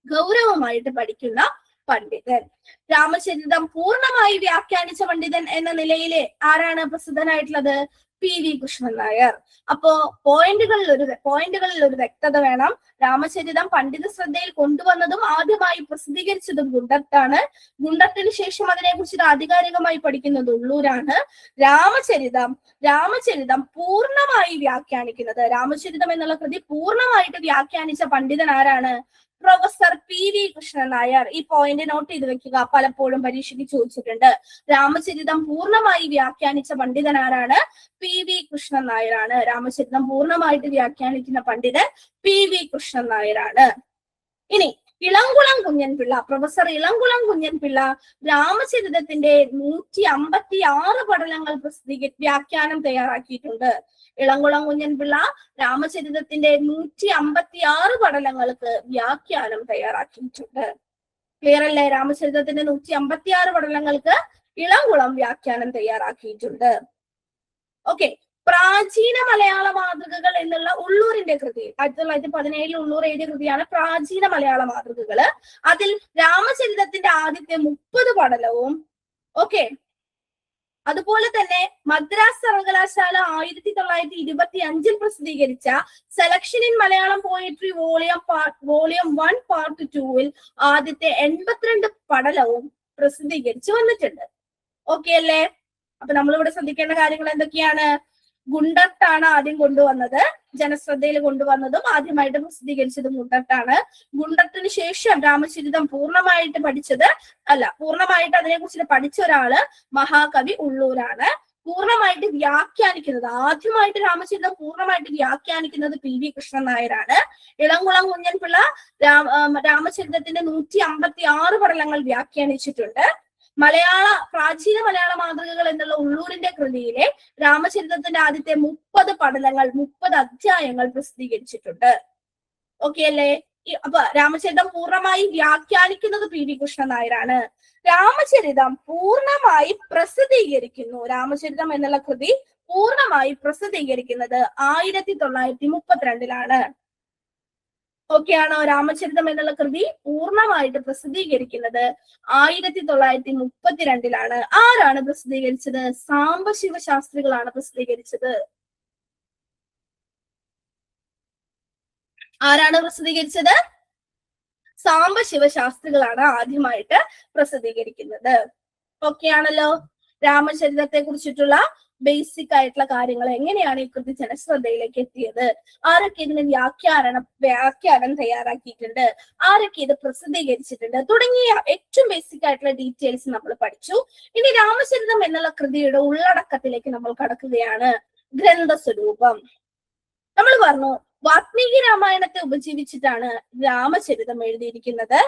ഗൗരവമായിട്ട് പഠിക്കുന്ന പണ്ഡിതൻ. രാമചരിതം പൂർണ്ണമായി വ്യാഖ്യാനിച്ച പണ്ഡിതൻ എന്ന നിലയിലെ ആരാണ് പ്രസിദ്ധനായിട്ടുള്ളത്? PV കൃഷ്ണൻ നായർ. അപ്പോ പോയിന്റുകളിൽ ഒരു വ്യക്തത വേണം. രാമചരിതം പണ്ഡിത ശ്രദ്ധയിൽ കൊണ്ടുവന്നതും ആദ്യമായി പ്രസിദ്ധീകരിച്ചതും ഗുണ്ടർത്താണ്. ഗുണ്ടർത്തിന് ശേഷം അതിനെക്കുറിച്ച് ആധികാരികമായി പഠിക്കുന്നത് ഉള്ളൂരാണ്. രാമചരിതം പൂർണ്ണമായി വ്യാഖ്യാനിക്കുന്നത്, രാമചരിതം എന്നുള്ള കൃതി പൂർണ്ണമായിട്ട് വ്യാഖ്യാനിച്ച പണ്ഡിതൻ ആരാണ്? Professor PV Krishnan Nair. ഈ പോയിന്റ് നോട്ട് ചെയ്ത് വെക്കുക, പലപ്പോഴും പരീക്ഷയ്ക്ക് ചോദിച്ചിട്ടുണ്ട്. രാമചരിതം പൂർണ്ണമായി വ്യാഖ്യാനിച്ച പണ്ഡിതൻ ആരാണ്? PV കൃഷ്ണൻ നായരാണ്. രാമചരിതം പൂർണ്ണമായിട്ട് വ്യാഖ്യാനിക്കുന്ന പണ്ഡിതൻ PV കൃഷ്ണൻ നായരാണ്. ഇനി ഇളംകുളം കുഞ്ഞൻപിള്ള, പ്രൊഫസർ ഇളംകുളം കുഞ്ഞൻപിള്ള രാമചരിതത്തിന്റെ 156 പഠനങ്ങൾ വ്യാഖ്യാനം തയ്യാറാക്കിയിട്ടുണ്ട്. ഇളംകുളം കുഞ്ഞൻപിള്ള രാമചരിതത്തിന്റെ 156 പഠനങ്ങൾക്ക് വ്യാഖ്യാനം തയ്യാറാക്കിയിട്ടുണ്ട്. ക്ലിയർ അല്ലേ? രാമചരിതത്തിന്റെ 156 പഠനങ്ങൾക്ക് ഇളംകുളം വ്യാഖ്യാനം തയ്യാറാക്കിയിട്ടുണ്ട്. ഓക്കെ. പ്രാചീന മലയാള മാതൃകകൾ എന്നുള്ള ഉള്ളൂരിന്റെ കൃതി 1917 ഉള്ളൂർ എഴുതിയ കൃതിയാണ് പ്രാചീന മലയാള മാതൃകകള്. അതിൽ രാമചരിതത്തിന്റെ ആദ്യത്തെ 30 പഠനവും ഓക്കെ, അതുപോലെ തന്നെ മദ്രാസ് സർവകലാശാല 1925 പ്രസിദ്ധീകരിച്ച selection in Malayalam poetry volume 1 part 2 ആദ്യത്തെ 82 പഠനവും പ്രസിദ്ധീകരിച്ചു വന്നിട്ടുണ്ട്. ഓക്കെ അല്ലേ? അപ്പൊ നമ്മളിവിടെ ശ്രദ്ധിക്കേണ്ട കാര്യങ്ങൾ എന്തൊക്കെയാണ്? ഗുണ്ടർത്താണ് ആദ്യം കൊണ്ടുവന്നത്, ജനശ്രദ്ധയിൽ കൊണ്ടുവന്നതും ആദ്യമായിട്ട് പ്രസിദ്ധീകരിച്ചതും ഗുണ്ടർത്താണ്. ഗുണ്ടർത്തിന് ശേഷം രാമചരിതം പൂർണ്ണമായിട്ട് അതിനെക്കുറിച്ച് പഠിച്ച ഒരാള് മഹാകവി ഉള്ളൂരാണ്. പൂർണ്ണമായിട്ട് വ്യാഖ്യാനിക്കുന്നത്, ആദ്യമായിട്ട് രാമചരിതം പൂർണ്ണമായിട്ട് വ്യാഖ്യാനിക്കുന്നത് PV കൃഷ്ണൻ നായരാണ്. ഇളംകുളം കുഞ്ഞൻപിള്ള രാമചരിതത്തിന്റെ 156 പഠനങ്ങൾ വ്യാഖ്യാനിച്ചിട്ടുണ്ട്. പ്രാചീന മലയാള മാതൃകകൾ എന്നുള്ള ഉള്ളൂരിന്റെ കൃതിയിലെ രാമചരിതത്തിന്റെ ആദ്യത്തെ 30 പഠനങ്ങൾ 30 അധ്യായങ്ങൾ പ്രസിദ്ധീകരിച്ചിട്ടുണ്ട്. ഓക്കെ അല്ലേ? അപ്പൊ രാമചരിതം പൂർണ്ണമായി വ്യാഖ്യാനിക്കുന്നത് PV കൃഷ്ണൻ നായരാണ്. രാമചരിതം പൂർണ്ണമായി പ്രസിദ്ധീകരിക്കുന്നു, രാമചരിതം എന്നുള്ള കൃതി പൂർണ്ണമായി പ്രസിദ്ധീകരിക്കുന്നത് 1932 ഓക്കെ ആണോ? രാമചരിതം എന്നുള്ള കൃതി പൂർണ്ണമായിട്ട് പ്രസിദ്ധീകരിക്കുന്നത് 1932 ആരാണ് പ്രസിദ്ധീകരിച്ചത്? സാംബശിവ ശാസ്ത്രികളാണ് പ്രസിദ്ധീകരിച്ചത്. ആരാണ് പ്രസിദ്ധീകരിച്ചത്? സാംബശിവ ശാസ്ത്രികളാണ് ആദ്യമായിട്ട് പ്രസിദ്ധീകരിക്കുന്നത്. ഓക്കെ ആണല്ലോ? രാമചരിതത്തെ കുറിച്ചിട്ടുള്ള ബേസിക് ആയിട്ടുള്ള കാര്യങ്ങൾ, എങ്ങനെയാണ് ഈ കൃതി ജനശ്രദ്ധയിലേക്ക് എത്തിയത്, ആരൊക്കെ ഇതിന് വ്യാഖ്യാനം തയ്യാറാക്കിയിട്ടുണ്ട്, ആരൊക്കെ ഇത് പ്രസിദ്ധീകരിച്ചിട്ടുണ്ട് തുടങ്ങിയ ഏറ്റവും ബേസിക് ആയിട്ടുള്ള ഡീറ്റെയിൽസ് നമ്മൾ പഠിച്ചു. ഇനി രാമചരിതം എന്നുള്ള കൃതിയുടെ ഉള്ളടക്കത്തിലേക്ക് നമ്മൾ കടക്കുകയാണ്. ഗ്രന്ഥസ്വരൂപം നമ്മൾ പറഞ്ഞു, വാത്മീകി രാമായണത്തെ ഉപജീവിച്ചിട്ടാണ് രാമചരിതം എഴുതിയിരിക്കുന്നത്.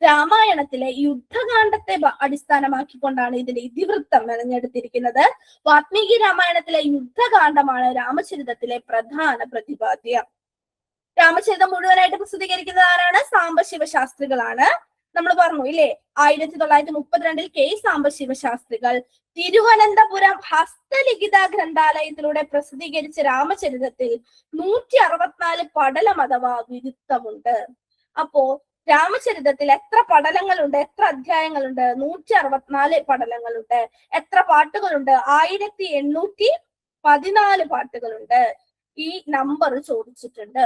രാമായണത്തിലെ യുദ്ധകാന്ഡത്തെ അടിസ്ഥാനമാക്കിക്കൊണ്ടാണ് ഇതിന്റെ ഇതിവൃത്തം മെനഞ്ഞെടുത്തിരിക്കുന്നത്. വാത്മീകി രാമായണത്തിലെ യുദ്ധകാന്ഡമാണ് രാമചരിതത്തിലെ പ്രധാന പ്രതിപാദ്യം. രാമചരിതം മുഴുവനായിട്ട് പ്രസിദ്ധീകരിക്കുന്നത് ആരാണ്? സാംബശിവശാസ്ത്രികളാണ്. നമ്മൾ പറഞ്ഞു ഇല്ലേ, 1932 കെ സാംബശിവശാസ്ത്രികൾ തിരുവനന്തപുരം ഹസ്തലിഖിത ഗ്രന്ഥാലയത്തിലൂടെ പ്രസിദ്ധീകരിച്ച രാമചരിതത്തിൽ 164 പടലം അഥവാ വിരുത്തമുണ്ട്. അപ്പോ രാമചരിതത്തിൽ എത്ര പടലങ്ങളുണ്ട്, എത്ര അധ്യായങ്ങളുണ്ട്? 164 പടലങ്ങളുണ്ട്. എത്ര പാട്ടുകളുണ്ട്? 1814 പാട്ടുകളുണ്ട്. ഈ നമ്പർ ചോദിച്ചിട്ടുണ്ട്.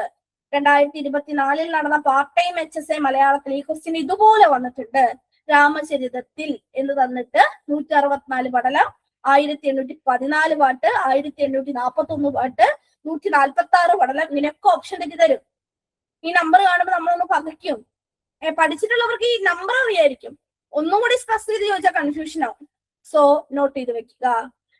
2024 നടന്ന പാർട്ട് ടൈം HSA മലയാളത്തിൽ ഈ ക്വസ്റ്റ്യൻ ഇതുപോലെ വന്നിട്ടുണ്ട്. രാമചരിതത്തിൽ എന്ന് തന്നിട്ട് 164 പടലം, 1814 പാട്ട്, 1841 പാട്ട്, 146 പടലം, ഇങ്ങനെയൊക്കെ ഓപ്ഷൻ തെറ്റി തരും. ഈ നമ്പർ കാണുമ്പോൾ നമ്മളൊന്ന് പകയ്ക്കും. പഠിച്ചിട്ടുള്ളവർക്ക് ഈ നമ്പർ അറിയായിരിക്കും. ഒന്നും കൂടി സ്ട്രെസ് ചെയ്ത് ചോദിച്ചാൽ കൺഫ്യൂഷൻ ആവും. സോ നോട്ട് ചെയ്ത് വെക്കുക.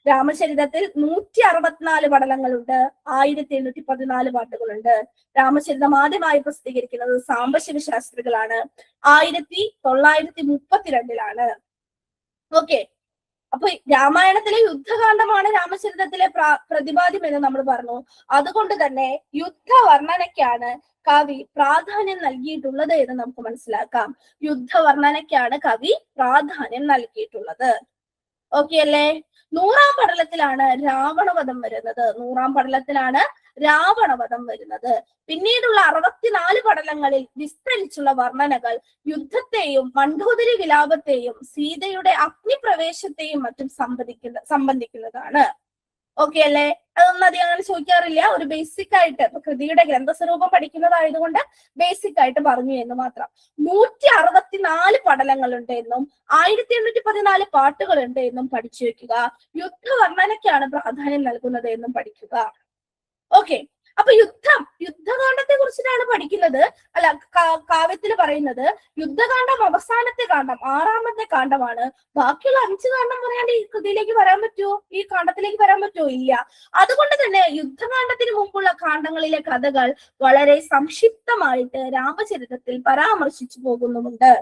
രാമചരിതത്തിൽ 164 പടലങ്ങളുണ്ട്, 1814 പാട്ടുകളുണ്ട്. രാമചരിതം ആദ്യമായി പ്രസിദ്ധീകരിക്കുന്നത് സാംബശിവശാസ്ത്രികളാണ്. 1932 ഓക്കെ. അപ്പൊ രാമായണത്തിലെ യുദ്ധകാന്ഡമാണ് രാമചരിതത്തിലെ പ്രതിപാദ്യം എന്ന് നമ്മൾ പറഞ്ഞു. അതുകൊണ്ട് തന്നെ യുദ്ധവർണ്ണനയ്ക്കാണ് കവി പ്രാധാന്യം നൽകിയിട്ടുള്ളത് എന്ന് നമുക്ക് മനസ്സിലാക്കാം. യുദ്ധവർണ്ണനയ്ക്കാണ് കവി പ്രാധാന്യം നൽകിയിട്ടുള്ളത്. ഓക്കെ അല്ലേ? 100-ാം പടലത്തിലാണ് രാവണവധം വരുന്നത്. 100-ാം പടലത്തിലാണ് രാവണവധം വരുന്നത്. പിന്നീടുള്ള 64 പടലങ്ങളിൽ വിസ്തരിച്ചുള്ള വർണ്ണനകൾ യുദ്ധത്തെയും മണ്ഡോദരി വിലാപത്തെയും സീതയുടെ അഗ്നിപ്രവേശത്തെയും മറ്റും സംബന്ധിക്കുന്നതാണ്. ഓക്കെ അല്ലേ? അതൊന്നും അധികം അങ്ങനെ ചോദിക്കാറില്ല. ഒരു ബേസിക് ആയിട്ട് കൃതിയുടെ ഗ്രന്ഥസ്വരൂപം പഠിക്കുന്നതായതുകൊണ്ട് ബേസിക് ആയിട്ട് പറഞ്ഞു എന്ന് മാത്രം. 164 പടലങ്ങളുണ്ട് എന്നും 1814 പാട്ടുകളുണ്ട് എന്നും പഠിച്ചു വെക്കുക. യുദ്ധവർണ്ണനയ്ക്കാണ് പ്രാധാന്യം നൽകുന്നത് എന്നും പഠിക്കുക. ഓക്കെ. അപ്പൊ യുദ്ധകാന്ഡത്തെ കുറിച്ചിട്ടാണ് പഠിക്കുന്നത്. അല്ല, കാവ്യത്തിൽ പറയുന്നത് യുദ്ധകാന്ഡം അവസാനത്തെ കാണ്ഡം, 6-ാമത്തെ കാണ്ഡമാണ്. ബാക്കിയുള്ള 5 കാണ്ഡം പറയാണ്ട് ഈ കൃതിയിലേക്ക് വരാൻ പറ്റുമോ? ഈ കാണ്ഡത്തിലേക്ക് വരാൻ പറ്റുമോ? ഇല്ല. അതുകൊണ്ട് തന്നെ യുദ്ധകാന്ഡത്തിന് മുമ്പുള്ള കാണ്ഡങ്ങളിലെ കഥകൾ വളരെ സംക്ഷിപ്തമായിട്ട് രാമചരിതത്തിൽ പരാമർശിച്ചു പോകുന്നുമുണ്ട്.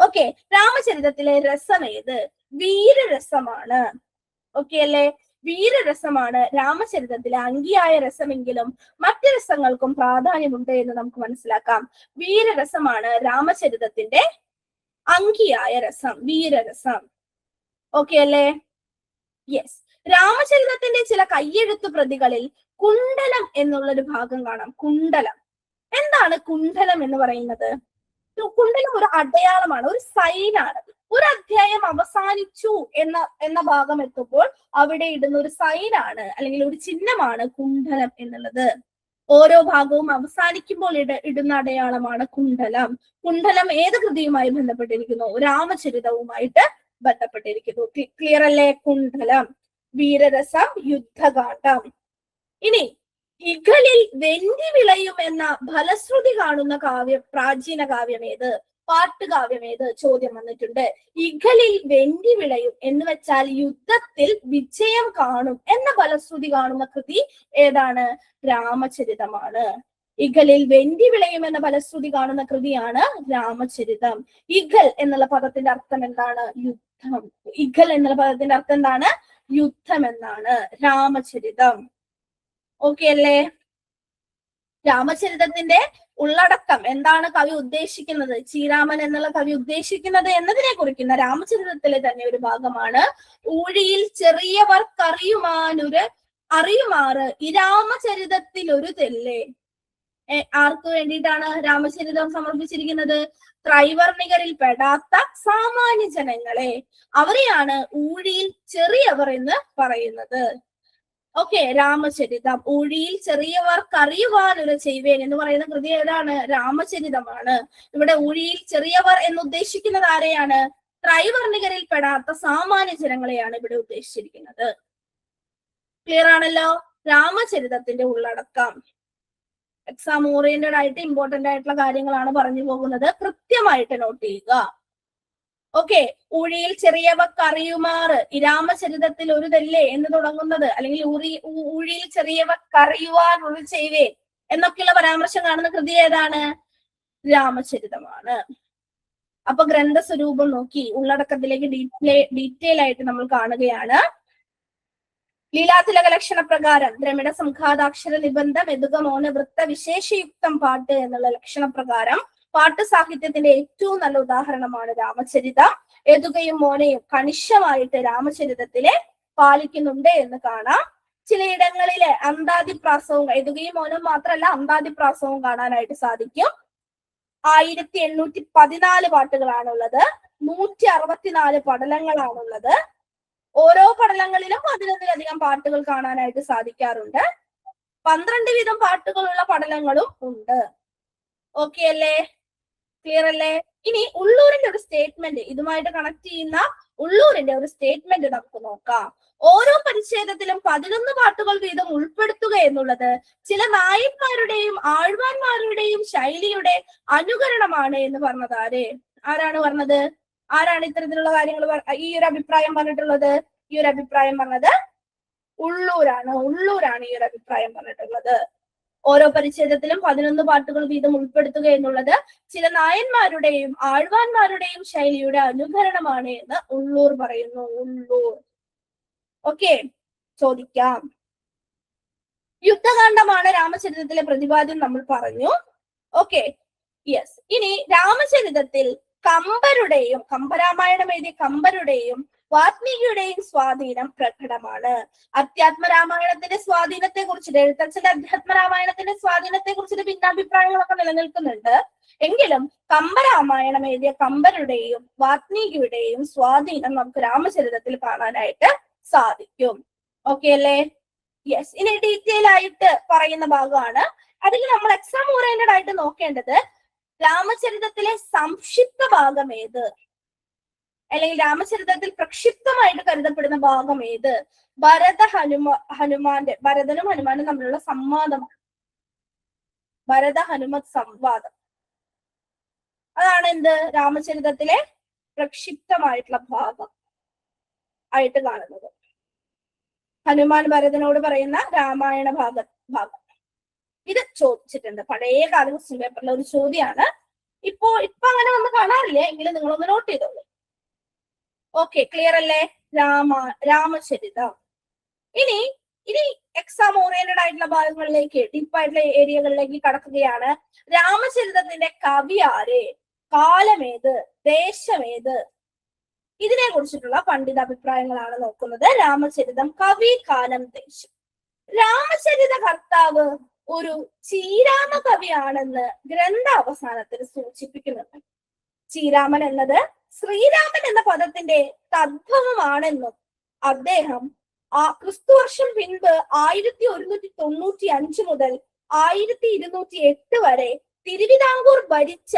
ഓക്കെ. രാമചരിതത്തിലെ രസം ഏത്? വീരരസമാണ്. ഓക്കെ അല്ലേ? വീരരസമാണ് രാമചരിതത്തിലെ അങ്കിയായ രസമെങ്കിലും മറ്റ് രസങ്ങൾക്കും പ്രാധാന്യമുണ്ട് എന്ന് നമുക്ക് മനസ്സിലാക്കാം. വീരരസമാണ് രാമചരിതത്തിന്റെ അങ്കിയായ രസം, വീരരസം. ഓക്കെ അല്ലേ? യെസ്. രാമചരിതത്തിന്റെ ചില കയ്യെഴുത്തു പ്രതികളിൽ കുണ്ഡലം എന്നുള്ളൊരു ഭാഗം കാണാം. കുണ്ഡലം എന്താണ്? കുണ്ഡലം എന്ന് പറയുന്നത് കുണ്ഡലം ഒരു അടയാളമാണ്, ഒരു സൈനാണ്. ഒരു അധ്യായം അവസാനിച്ചു എന്ന ഭാഗം എത്തുമ്പോൾ അവിടെ ഇടുന്ന ഒരു സൈനാണ്, അല്ലെങ്കിൽ ഒരു ചിഹ്നമാണ് കുണ്ഡലം എന്നുള്ളത്. ഓരോ ഭാഗവും അവസാനിക്കുമ്പോൾ ഇടുന്ന അടയാളമാണ് കുണ്ഡലം. കുണ്ഡലം ഏത് കൃതിയുമായി ബന്ധപ്പെട്ടിരിക്കുന്നു? രാമചരിതവുമായിട്ട് ബന്ധപ്പെട്ടിരിക്കുന്നു. ക്ലിയർ അല്ലേ? കുണ്ഡലം, വീരരസം, യുദ്ധകാന്ഡം. ഇനി ഇഗലിൽ വെന്തി വിളയും എന്ന ഫലശ്രുതി കാണുന്ന പ്രാചീന കാവ്യം ഏത്? പാട്ടുകാവ്യം ഏത്? ചോദ്യം വന്നിട്ടുണ്ട്. ഇഗലിൽ വെന്തി വിളയും എന്ന് വെച്ചാൽ യുദ്ധത്തിൽ വിജയം കാണും എന്ന ഫലശ്രുതി കാണുന്ന കൃതി ഏതാണ്? രാമചരിതമാണ്. ഇഗലിൽ വെന്തി വിളയും എന്ന ഫലശ്രുതി കാണുന്ന കൃതിയാണ് രാമചരിതം. ഇഗൽ എന്നുള്ള പദത്തിന്റെ അർത്ഥം എന്താണ്? യുദ്ധം. ഇഗൽ എന്നുള്ള പദത്തിന്റെ അർത്ഥം എന്താണ്? യുദ്ധം എന്നാണ്. രാമചരിതം. ഓക്കെ അല്ലേ? രാമചരിതത്തിന്റെ ഉള്ളടക്കം എന്താണ് കവി ഉദ്ദേശിക്കുന്നത്, ശ്രീരാമൻ എന്നുള്ള കവി ഉദ്ദേശിക്കുന്നത് എന്നതിനെ കുറിക്കുന്ന രാമചരിതത്തിലെ തന്നെ ഒരു ഭാഗമാണ് ഊഴിയിൽ ചെറിയവർക്കറിയുമാറ് ഈ രാമചരിതത്തിൽ ഒരു തെല്ലേ. ആർക്ക് വേണ്ടിയിട്ടാണ് രാമചരിതം സമർപ്പിച്ചിരിക്കുന്നത്? ത്രൈവർണികരിൽ പെടാത്ത സാമാന്യ ജനങ്ങളെ, അവരെയാണ് ഊഴിയിൽ ചെറിയവർ എന്ന് പറയുന്നത്. ഓക്കെ. രാമചരിതം. ഊഴിയിൽ ചെറിയവർക്കറിയുവാനൊരു ചെയ്വേൻ എന്ന് പറയുന്ന കൃതി ഏതാണ്? രാമചരിതമാണ്. ഇവിടെ ഊഴിയിൽ ചെറിയവർ എന്ന് ഉദ്ദേശിക്കുന്നത് ആരെയാണ്? ത്രൈവർണികരിൽ പെടാത്ത സാമാന്യ ജനങ്ങളെയാണ് ഇവിടെ ഉദ്ദേശിച്ചിരിക്കുന്നത്. ക്ലിയർ ആണല്ലോ? രാമചരിതത്തിന്റെ ഉള്ളടക്കം എക്സാം ഓറിയന്റഡ് ആയിട്ട് ഇമ്പോർട്ടന്റ് ആയിട്ടുള്ള കാര്യങ്ങളാണ് പറഞ്ഞു പോകുന്നത്. കൃത്യമായിട്ട് നോട്ട് ചെയ്യുക. ഓക്കെ. ഊഴിയിൽ ചെറിയവക്കറിയുമാറ് ഈ രാമചരിതത്തിൽ ഒരു തെല്ലേ എന്ന് തുടങ്ങുന്നത്, അല്ലെങ്കിൽ ഊഴിയിൽ ചെറിയവക്കറിയുവാൻ ഒരു ചെയ്വേ എന്നൊക്കെയുള്ള പരാമർശം കാണുന്ന കൃതി ഏതാണ്? രാമചരിതമാണ്. അപ്പൊ ഗ്രന്ഥസ്വരൂപം നോക്കി ഉള്ളടക്കത്തിലേക്ക് ഡീറ്റെയിൽ ആയിട്ട് നമ്മൾ കാണുകയാണ്. ലീലാതിലക ലക്ഷണ പ്രകാരം ദ്രമിഡ സംഘാതാക്ഷര നിബന്ധം എതുകമോന വൃത്ത വിശേഷയുക്തം പാട്ട് എന്നുള്ള ലക്ഷണപ്രകാരം പാട്ട് സാഹിത്യത്തിന്റെ ഏറ്റവും നല്ല ഉദാഹരണമാണ് രാമചരിതം. എതുകയും മോനയും കണിശമായിട്ട് രാമചരിതത്തിലെ പാലിക്കുന്നുണ്ട് എന്ന് കാണാം. ചിലയിടങ്ങളിലെ അന്താതിപ്രാസവും എതുകയും മോനും മാത്രമല്ല അന്താതിപ്രാസവും കാണാനായിട്ട് സാധിക്കും. 1814 പാട്ടുകളാണുള്ളത്. 164 പടലങ്ങളാണുള്ളത്. ഓരോ പടലങ്ങളിലും 11-ലധികം പാട്ടുകൾ കാണാനായിട്ട് സാധിക്കാറുണ്ട്. 12 വീതം പാട്ടുകളുള്ള പടലങ്ങളും ഉണ്ട്. ഓക്കെ അല്ലേ? ക്ലിയർ അല്ലേ? ഇനി ഉള്ളൂരിന്റെ ഒരു സ്റ്റേറ്റ്മെന്റ്, ഇതുമായിട്ട് കണക്ട് ചെയ്യുന്ന ഉള്ളൂരിന്റെ ഒരു സ്റ്റേറ്റ്മെന്റ് നമുക്ക് നോക്കാം. ഓരോ പരിച്ഛേദത്തിലും 11 പാട്ടുകൾ വീതം ഉൾപ്പെടുത്തുക എന്നുള്ളത് ചില നായന്മാരുടെയും ആഴ്വാന്മാരുടെയും ശൈലിയുടെ അനുകരണമാണ് എന്ന് പറഞ്ഞത് ആരാണ് പറഞ്ഞത്? ആരാണ് ഇത്തരത്തിലുള്ള കാര്യങ്ങൾ ഈ ഒരു അഭിപ്രായം പറഞ്ഞിട്ടുള്ളത്? ഈ ഒരു അഭിപ്രായം പറഞ്ഞത് ഉള്ളൂരാണ് ഈ ഒരു അഭിപ്രായം പറഞ്ഞിട്ടുള്ളത്. ഓരോ പരിച്ഛേദത്തിലും 11 പാട്ടുകൾ വീതം ഉൾപ്പെടുത്തുക എന്നുള്ളത് ചില നായന്മാരുടെയും ആഴ്വാന്മാരുടെയും ശൈലിയുടെ അനുകരണമാണ് എന്ന് ഉള്ളൂർ പറയുന്നു. ഉള്ളൂർ. ഓക്കെ, ചോദിക്കാം. യുദ്ധകാന്ഡമാണ് രാമചരിതത്തിലെ പ്രതിപാദ്യം നമ്മൾ പറഞ്ഞു. Okay, yes. ഇനി രാമചരിതത്തിൽ കമ്പരുടെയും കമ്പരാമായണം എഴുതിയ കമ്പരുടെയും വാത്മീകിയുടെയും സ്വാധീനം പ്രകടമാണ്. അധ്യാത്മരാമായണത്തിന്റെ സ്വാധീനത്തെ കുറിച്ചിട്ട്, എഴുത്തച്ഛന്റെ അധ്യാത്മരാമായണത്തിന്റെ സ്വാധീനത്തെ കുറിച്ചിട്ട് ഭിന്നാഭിപ്രായങ്ങളൊക്കെ നിലനിൽക്കുന്നുണ്ട്. എങ്കിലും കമ്പരാമായണം എഴുതിയ കമ്പരുടെയും വാത്മീകിയുടെയും സ്വാധീനം നമുക്ക് രാമചരിതത്തിൽ കാണാനായിട്ട് സാധിക്കും. ഓക്കെ അല്ലേ? യെസ്. ഇനി ഡീറ്റെയിൽ ആയിട്ട് പറയുന്ന ഭാഗമാണ്. അതിൽ നമ്മൾ എക്സാം ഓറിയന്റഡ് ആയിട്ട് നോക്കേണ്ടത് രാമചരിതത്തിലെ സംക്ഷിപ്ത ഭാഗം ഏത്, അല്ലെങ്കിൽ രാമചരിതത്തിൽ പ്രക്ഷിപ്തമായിട്ട് കരുതപ്പെടുന്ന ഭാഗം ഏത്? ഭരതനും ഹനുമാനും തമ്മിലുള്ള സംവാദം, ഭരത ഹനുമത് സംവാദം, അതാണ് എന്ത് രാമചരിതത്തിലെ പ്രക്ഷിപ്തമായിട്ടുള്ള ഭാഗം ആയിട്ട് കാണുന്നത്. ഹനുമാൻ ഭരതനോട് പറയുന്ന രാമായണ ഭാഗം. ഇത് ചോദിച്ചിട്ടുണ്ട് പഴയ കാല ക്വസ്റ്റ്യൻ പേപ്പറിലെ ഒരു ചോദ്യമാണ്. ഇപ്പൊ അങ്ങനെ നമ്മൾ കാണാറില്ല, എങ്കിലും നിങ്ങളൊന്ന് നോട്ട് ചെയ്തോളൂ. ഓക്കെ, ക്ലിയർ അല്ലേ? രാമചരിതം. ഇനി എക്സാം ഓറിയന്റഡ് ആയിട്ടുള്ള ഭാഗങ്ങളിലേക്ക്, ഡീപ്പായിട്ടുള്ള ഏരിയകളിലേക്ക് കടക്കുകയാണ്. രാമചരിതത്തിന്റെ കവി ആര്, കാലമേത്, ദേശമേത്, ഇതിനെ കുറിച്ചിട്ടുള്ള പണ്ഡിത അഭിപ്രായങ്ങളാണ് നോക്കുന്നത്. രാമചരിതം കവി, കാലം, ദേശം. രാമചരിത കർത്താവ് ഒരു ചീരാമ കവിയാണെന്ന് ഗ്രന്ഥാവസാനത്തിൽ സൂചിപ്പിക്കുന്നുണ്ട്. ചീരാമൻ എന്നത് ശ്രീരാമൻ എന്ന പദത്തിന്റെ തദ്ഭവമാണെന്നും അദ്ദേഹം ക്രിസ്തുവർഷം പിൻപ് 1195 മുതൽ 1208 വരെ തിരുവിതാംകൂർ ഭരിച്ച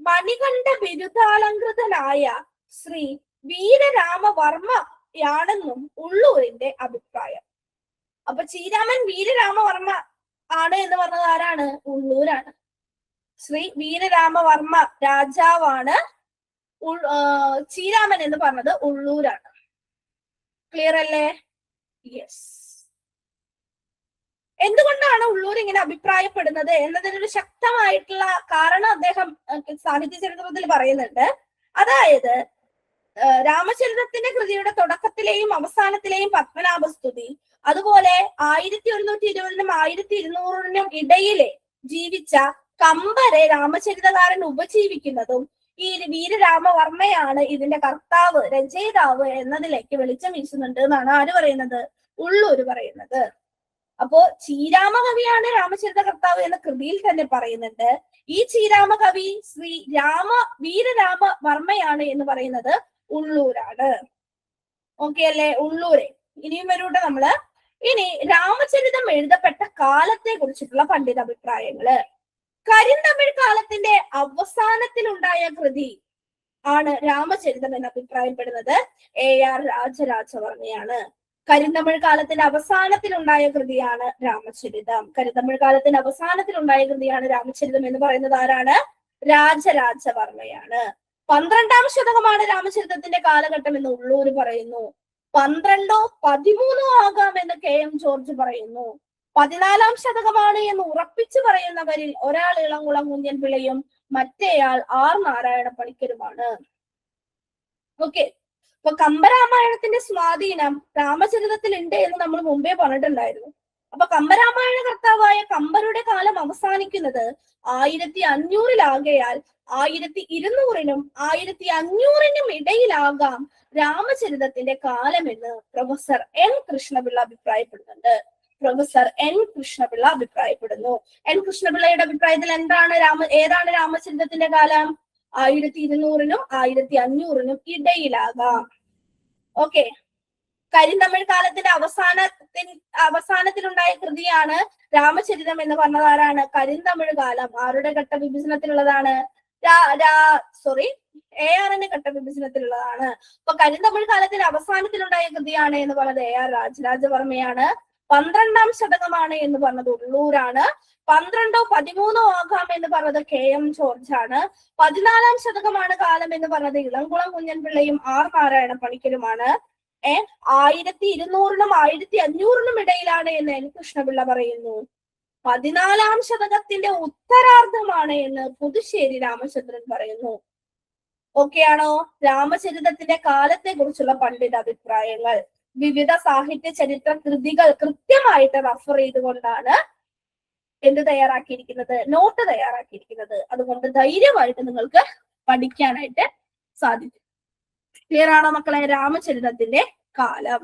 മണികണ്ഠ ബിരുദാലങ്കൃതനായ ശ്രീ വീരരാമവർമ്മയാണെന്നും ഉള്ളൂരിന്റെ അഭിപ്രായം. അപ്പൊ ചീരാമൻ വീരരാമവർമ്മ ആണ് എന്ന് പറഞ്ഞത് ആരാണ്? ഉള്ളൂരാണ്. ശ്രീ വീരരാമവർമ്മ രാജാവാണ്. ചീരാമൻ എന്ന് പറഞ്ഞത് ഉള്ളൂരാണ്. ക്ലിയർ അല്ലേ? യെസ്. എന്തുകൊണ്ടാണ് ഉള്ളൂർ ഇങ്ങനെ അഭിപ്രായപ്പെടുന്നത് എന്നതിനൊരു ശക്തമായിട്ടുള്ള കാരണം അദ്ദേഹം സാഹിത്യ ചരിത്രത്തിൽ പറയുന്നുണ്ട്. അതായത് രാമചരിതത്തിന്റെ കൃതിയുടെ തുടക്കത്തിലെയും അവസാനത്തിലെയും പത്മനാഭസ്തുതി, അതുപോലെ 1120-നും 1200-നും ഇടയിലെ ജീവിച്ച കമ്പരെ രാമചരിതകാരൻ ഉപജീവിക്കുന്നതും ഈ വീരരാമവർമ്മയാണ് ഇതിന്റെ കർത്താവ്, രചയിതാവ് എന്നതിലേക്ക് വെളിച്ചം വീശുന്നുണ്ട് എന്നാണ് ആര് പറയുന്നത്? ഉള്ളൂര് പറയുന്നത്. അപ്പോ ചീരാമ കവിയാണ് രാമചരിത കർത്താവ് എന്ന കൃതിയിൽ തന്നെ പറയുന്നുണ്ട്. ഈ ചീരാമ കവി ശ്രീ വീരരാമവർമ്മയാണ് എന്ന് പറയുന്നത് ഉള്ളൂരാണ്. ഓക്കെ അല്ലേ? ഉള്ളൂരെ. ഇനിയും വരൂട്ടെ നമ്മള്. ഇനി രാമചരിതം എഴുതപ്പെട്ട കാലത്തെ കുറിച്ചിട്ടുള്ള പണ്ഡിത അഭിപ്രായങ്ങള്. കരിന്തമിഴ് കാലത്തിന്റെ അവസാനത്തിലുണ്ടായ കൃതി ആണ് രാമചരിതം എന്ന് അഭിപ്രായപ്പെടുന്നത് AR രാജരാജവർമ്മയാണ്. കരിന്തമിഴ് കാലത്തിന്റെ അവസാനത്തിലുണ്ടായ കൃതിയാണ് രാമചരിതം. കരിന്തമിഴ് കാലത്തിന്റെ അവസാനത്തിലുണ്ടായ കൃതിയാണ് രാമചരിതം എന്ന് പറയുന്നത് ആരാണ്? രാജരാജവർമ്മയാണ്. 12-ാം ശതകമാണ് രാമചരിതത്തിന്റെ കാലഘട്ടം എന്ന് ഉള്ളൂർ പറയുന്നു. 12ഓ 13ഓ ആകാം എന്ന് KM ജോർജ് പറയുന്നു. 14-ാം ശതകമാണ് എന്ന് ഉറപ്പിച്ചു പറയുന്നവരിൽ ഒരാൾ ഇളംകുളം കുഞ്ഞൻ പിള്ളയും മറ്റേയാൾ ആർ നാരായണ പണിക്കരുമാണ്. ഓക്കെ, അപ്പൊ കമ്പരാമായണത്തിന്റെ സ്വാധീനം രാമചരിതത്തിൽ ഉണ്ട് എന്ന് നമ്മൾ മുമ്പേ പറഞ്ഞിട്ടുണ്ടായിരുന്നു. അപ്പൊ കമ്പരാമായണ കർത്താവായ കമ്പരുടെ കാലം അവസാനിക്കുന്നത് 1500-ലാകയാൽ 1200-നും 1500-നും ഇടയിലാകാം രാമചരിതത്തിന്റെ കാലമെന്ന് പ്രൊഫസർ എൻ കൃഷ്ണപിള്ള അഭിപ്രായപ്പെടുന്നുണ്ട്. പ്രൊഫസർ എൻ കൃഷ്ണപിള്ള അഭിപ്രായപ്പെടുന്നു. എൻ കൃഷ്ണപിള്ളയുടെ അഭിപ്രായത്തിൽ ഏതാണ് രാമചരിതത്തിന്റെ കാലം? 1200-നും 1500-നും ഇടയിലാകാം. ഓക്കെ, കരിന്തമിഴ് കാലത്തിന്റെ അവസാനത്തിലുണ്ടായ കൃതിയാണ് രാമചരിതം എന്ന് പറഞ്ഞത് ആരാണ്? കരിന്തമിഴ് കാലം. ആരുടെ ഘട്ടവിഭജനത്തിലുള്ളതാണ്? ARന്റെ ഘട്ടവിഭജനത്തിലുള്ളതാണ്. അപ്പൊ കരിന്തമിഴ് കാലത്തിന്റെ അവസാനത്തിലുണ്ടായ കൃതിയാണ് എന്ന് പറഞ്ഞത് AR രാജരാജവർമ്മയാണ്. 12ാം ശതകമാണ് എന്ന് പറഞ്ഞത് ഉള്ളൂരാണ്. 12ഓ 13ഓ ആകാം എന്ന് പറഞ്ഞത് KM ജോർജാണ്. 14ാം ശതകമാണ് കാലം എന്ന് പറഞ്ഞത് ഇളംകുളം കുഞ്ഞൻപിള്ളയും ആർ നാരായണ പണിക്കരുമാണ്. 1200-നും 1500-നും ഇടയിലാണ് എന്ന് എൻ കൃഷ്ണപിള്ള പറയുന്നു. 14ാം ശതകത്തിന്റെ ഉത്തരാർദ്ധമാണ് എന്ന് പുതുശ്ശേരി രാമചന്ദ്രൻ പറയുന്നു. ഓക്കെയാണോ? രാമചരിതത്തിന്റെ കാലത്തെ കുറിച്ചുള്ള പണ്ഡിത അഭിപ്രായങ്ങൾ വിവിധ സാഹിത്യ ചരിത്ര കൃതികൾ കൃത്യമായിട്ട് റഫർ ചെയ്തുകൊണ്ടാണ് എന്ത് തയ്യാറാക്കിയിരിക്കുന്നത്? നോട്ട് തയ്യാറാക്കിയിരിക്കുന്നത്. അതുകൊണ്ട് ധൈര്യമായിട്ട് നിങ്ങൾക്ക് പഠിക്കാനായിട്ട് സാധിക്കും. ക്ലിയർ ആണോ മക്കളെ? രാമചരിതത്തിന്റെ കാലം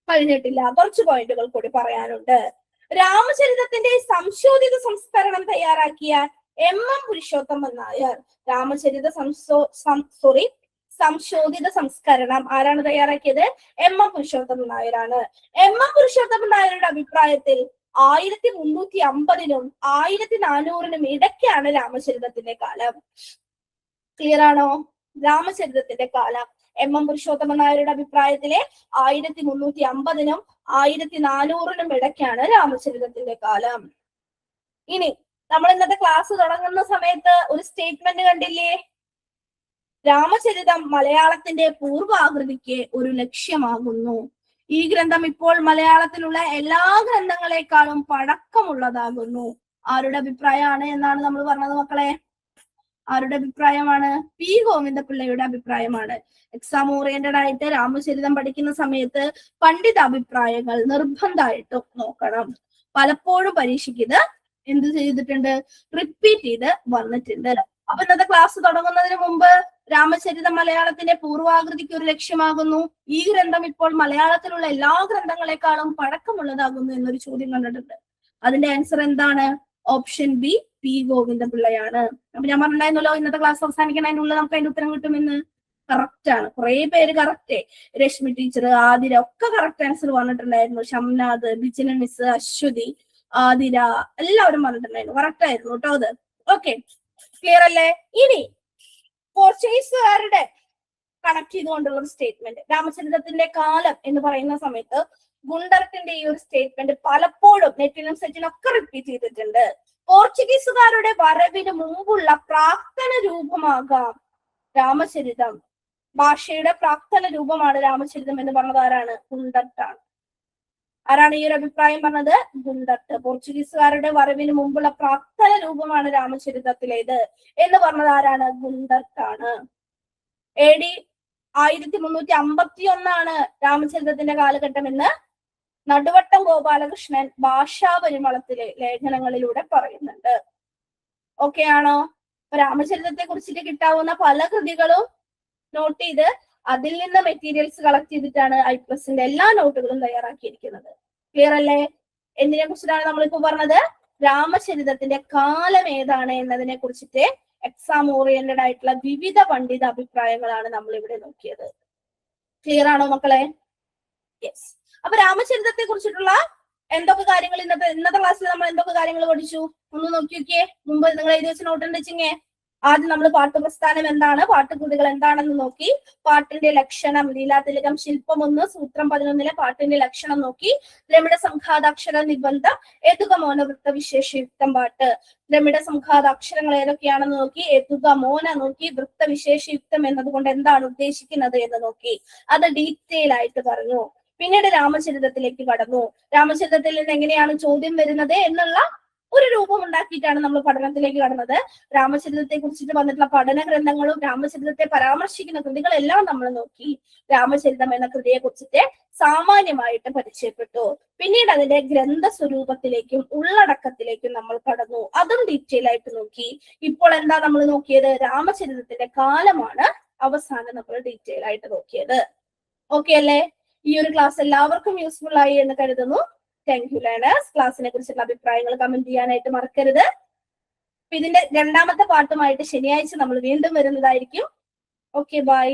കഴിഞ്ഞിട്ടില്ല, കുറച്ച് പോയിന്റുകൾ കൂടി പറയാനുണ്ട്. രാമചരിതത്തിന്റെ സംശോധിത സംസ്കരണം തയ്യാറാക്കിയ MM പുരുഷോത്തമൻ നായർ. രാമചരിത സംശോധിത സംസ്കരണം ആരാണ് തയ്യാറാക്കിയത്? MM പുരുഷോത്തമൻ നായരാണ്. MM പുരുഷോത്തമൻ നായരുടെ അഭിപ്രായത്തിൽ 1350-നും 1400-നും ഇടയ്ക്കാണ് രാമചരിതത്തിന്റെ കാലം. ക്ലിയർ ആണോ? രാമചരിതത്തിന്റെ കാലം MM പുരുഷോത്തമൻ നായരുടെ അഭിപ്രായത്തിലെ 1350-നും 1400-നും ഇടയ്ക്കാണ് രാമചരിതത്തിന്റെ കാലം. ഇനി നമ്മൾ ഇന്നത്തെ ക്ലാസ് തുടങ്ങുന്ന സമയത്ത് ഒരു സ്റ്റേറ്റ്മെന്റ് കണ്ടില്ലേ? രാമചരിതം മലയാളത്തിന്റെ പൂർവാകൃതിക്ക് ഒരു ലക്ഷ്യമാകുന്നു. ഈ ഗ്രന്ഥം ഇപ്പോൾ മലയാളത്തിലുള്ള എല്ലാ ഗ്രന്ഥങ്ങളെക്കാളും പഴക്കമുള്ളതാകുന്നു. ആരുടെ അഭിപ്രായമാണ് എന്നാണ് നമ്മൾ പറഞ്ഞത് മക്കളെ? ആരുടെ അഭിപ്രായമാണ്? P ഗോവിന്ദപിള്ളയുടെ അഭിപ്രായമാണ്. എക്സാം ഓറിയന്റഡ് ആയിട്ട് രാമചരിതം പഠിക്കുന്ന സമയത്ത് പണ്ഡിത അഭിപ്രായങ്ങൾ നിർബന്ധമായിട്ടും നോക്കണം. പലപ്പോഴും പരീക്ഷയ്ക്ക് ഇത് എന്ത് ചെയ്തിട്ടുണ്ട്? റിപ്പീറ്റ് ചെയ്ത് വന്നിട്ടുണ്ട്. അപ്പൊ ഇന്നത്തെ ക്ലാസ് തുടങ്ങുന്നതിന് മുമ്പ് രാമചരിതം മലയാളത്തിന്റെ പൂർവാകൃതിക്ക് ഒരു ലക്ഷ്യമാകുന്നു. ഈ ഗ്രന്ഥം ഇപ്പോൾ മലയാളത്തിലുള്ള എല്ലാ ഗ്രന്ഥങ്ങളെക്കാളും പഴക്കമുള്ളതാകുന്നു എന്നൊരു ചോദ്യം കണ്ടിട്ടുണ്ട്. അതിന്റെ ആൻസർ എന്താണ്? Option B, P ഗോവിന്ദപിള്ളയാണ്. അപ്പൊ ഞാൻ പറഞ്ഞിട്ടുണ്ടായിരുന്നല്ലോ ഇന്നത്തെ ക്ലാസ് അവസാനിക്കുന്നതിനുള്ള നമുക്ക് അതിന്റെ ഉത്തരം കിട്ടുമെന്ന്. കറക്റ്റ് ആണ്. കുറെ പേര് കറക്റ്റ്. രശ്മി ടീച്ചർ, ആതിര ഒക്കെ കറക്റ്റ് ആൻസർ പറഞ്ഞിട്ടുണ്ടായിരുന്നു. ഷംനാഥ്, ബിജിന മിസ്, അശ്വതി, ആതിര എല്ലാവരും പറഞ്ഞിട്ടുണ്ടായിരുന്നു. കറക്റ്റ് ആയിരുന്നു കേട്ടോ അത്. ഓക്കെ, ക്ലിയർ അല്ലേ? ഇനി പോർച്ചുഗീസുകാരുടെ കണക്ട് ചെയ്തുകൊണ്ടുള്ള ഒരു സ്റ്റേറ്റ്മെന്റ്. രാമചരിതത്തിന്റെ കാലം എന്ന് പറയുന്ന സമയത്ത് ഗുണ്ടർട്ടിന്റെ ഈ ഒരു സ്റ്റേറ്റ്മെന്റ് പലപ്പോഴും നെറ്റിലും സെറ്റിലും ഒക്കെ റിപ്പീറ്റ് ചെയ്തിട്ടുണ്ട്. പോർച്ചുഗീസുകാരുടെ വരവിന് മുമ്പുള്ള പ്രാക്തന രൂപമാകാം രാമചരിതം. ഭാഷയുടെ പ്രാക്തന രൂപമാണ് രാമചരിതം എന്ന് പറഞ്ഞത് ആരാണ്? ഗുണ്ടർട്ടാണ്. ആരാണ് ഈ ഒരു അഭിപ്രായം പറഞ്ഞത്? ഗുണ്ടർട്ട്. പോർച്ചുഗീസുകാരുടെ വരവിന് മുമ്പുള്ള പ്രാക്തന രൂപമാണ് രാമചരിതത്തിലേത് എന്ന് പറഞ്ഞത് ആരാണ്? ഗുണ്ടർട്ടാണ്. AD 1351 രാമചരിതത്തിന്റെ കാലഘട്ടം എന്ന് നടുവട്ടം ഗോപാലകൃഷ്ണൻ ഭാഷാപരിമളത്തിലെ ലേഖനങ്ങളിലൂടെ പറയുന്നുണ്ട്. ഓക്കെ ആണോ? അപ്പൊ രാമചരിതത്തെ കുറിച്ചിട്ട് കിട്ടാവുന്ന പല കൃതികളും നോട്ട് ചെയ്ത് അതിൽ നിന്ന് മെറ്റീരിയൽസ് കളക്ട് ചെയ്തിട്ടാണ് IPLSന്റെ എല്ലാ നോട്ടുകളും തയ്യാറാക്കിയിരിക്കുന്നത്. ക്ലിയർ അല്ലേ? എന്തിനെ കുറിച്ചിട്ടാണ് നമ്മളിപ്പോ പറഞ്ഞത്? രാമചരിതത്തിന്റെ കാലം ഏതാണ് എന്നതിനെ കുറിച്ചിട്ട് എക്സാം ഓറിയന്റഡ് ആയിട്ടുള്ള വിവിധ പണ്ഡിത അഭിപ്രായങ്ങളാണ് നമ്മൾ ഇവിടെ നോക്കിയത്. ക്ലിയർ ആണോ മക്കളെ? യെസ്. അപ്പൊ രാമചരിതത്തെ കുറിച്ചിട്ടുള്ള എന്തൊക്കെ കാര്യങ്ങൾ ഇന്നത്തെ ക്ലാസ്സിൽ നമ്മൾ എന്തൊക്കെ കാര്യങ്ങൾ പഠിച്ചു ഒന്ന് നോക്കി നോക്കിയേ. മുമ്പ് നിങ്ങൾ എഴുതി വെച്ച നോട്ട് ഉണ്ടെച്ചിങ്ങേ. ആദ്യം നമ്മൾ പാട്ടുപ്രസ്ഥാനം എന്താണ്, പാട്ടുകൃതികൾ എന്താണെന്ന് നോക്കി. പാട്ടിന്റെ ലക്ഷണം, ലീലാതിലകം ശില്പം 1 സൂത്രം 11 പാട്ടിന്റെ ലക്ഷണം നോക്കി. ദ്രമിഡ സംഘാതാക്ഷര നിബന്ധം, എതുക മോന വൃത്ത വിശേഷയുക്തം പാട്ട്. ദ്രമിഡ സംഘാതാക്ഷരങ്ങൾ ഏതൊക്കെയാണെന്ന് നോക്കി. എതുക മോന നോക്കി. വൃത്ത വിശേഷയുക്തം എന്നതുകൊണ്ട് എന്താണ് ഉദ്ദേശിക്കുന്നത് എന്ന് നോക്കി. അത് ഡീറ്റെയിൽ ആയിട്ട് പറഞ്ഞു. പിന്നീട് രാമചരിതത്തിലേക്ക് കടന്നു. രാമചരിതത്തിൽ നിന്ന് എങ്ങനെയാണ് ചോദ്യം വരുന്നത് എന്നുള്ള ഒരു രൂപം ഉണ്ടാക്കിയിട്ടാണ് നമ്മൾ പഠനത്തിലേക്ക് കടന്നത്. രാമചരിതത്തെ കുറിച്ചിട്ട് വന്നിട്ടുള്ള പഠന ഗ്രന്ഥങ്ങളും രാമചരിതത്തെ പരാമർശിക്കുന്ന കൃതികളെല്ലാം നമ്മൾ നോക്കി. രാമചരിതം എന്ന കൃതിയെ കുറിച്ചിട്ട് സാമാന്യമായിട്ട് പരിചയപ്പെട്ടു. പിന്നീട് അതിന്റെ ഗ്രന്ഥ സ്വരൂപത്തിലേക്കും ഉള്ളടക്കത്തിലേക്കും നമ്മൾ കടന്നു. അതും ഡീറ്റെയിൽ ആയിട്ട് നോക്കി. ഇപ്പോൾ എന്താ നമ്മൾ നോക്കിയത്? രാമചരിതത്തിന്റെ കാലമാണ് അവസാനം നമ്മൾ ഡീറ്റെയിൽ ആയിട്ട് നോക്കിയത്. ഓക്കെ അല്ലേ? ഈ ഒരു ക്ലാസ് എല്ലാവർക്കും യൂസ്ഫുൾ ആയി എന്ന് കരുതുന്നു. Thank you learners. ക്ലാസ്സിനെ കുറിച്ചുള്ള അഭിപ്രായങ്ങൾ കമന്റ് ചെയ്യാനായിട്ട് മറക്കരുത്. ഇതിന്റെ രണ്ടാമത്തെ പാർട്ടുമായിട്ട് ശനിയാഴ്ച നമ്മൾ വീണ്ടും വരുന്നതായിരിക്കും. Okay, by.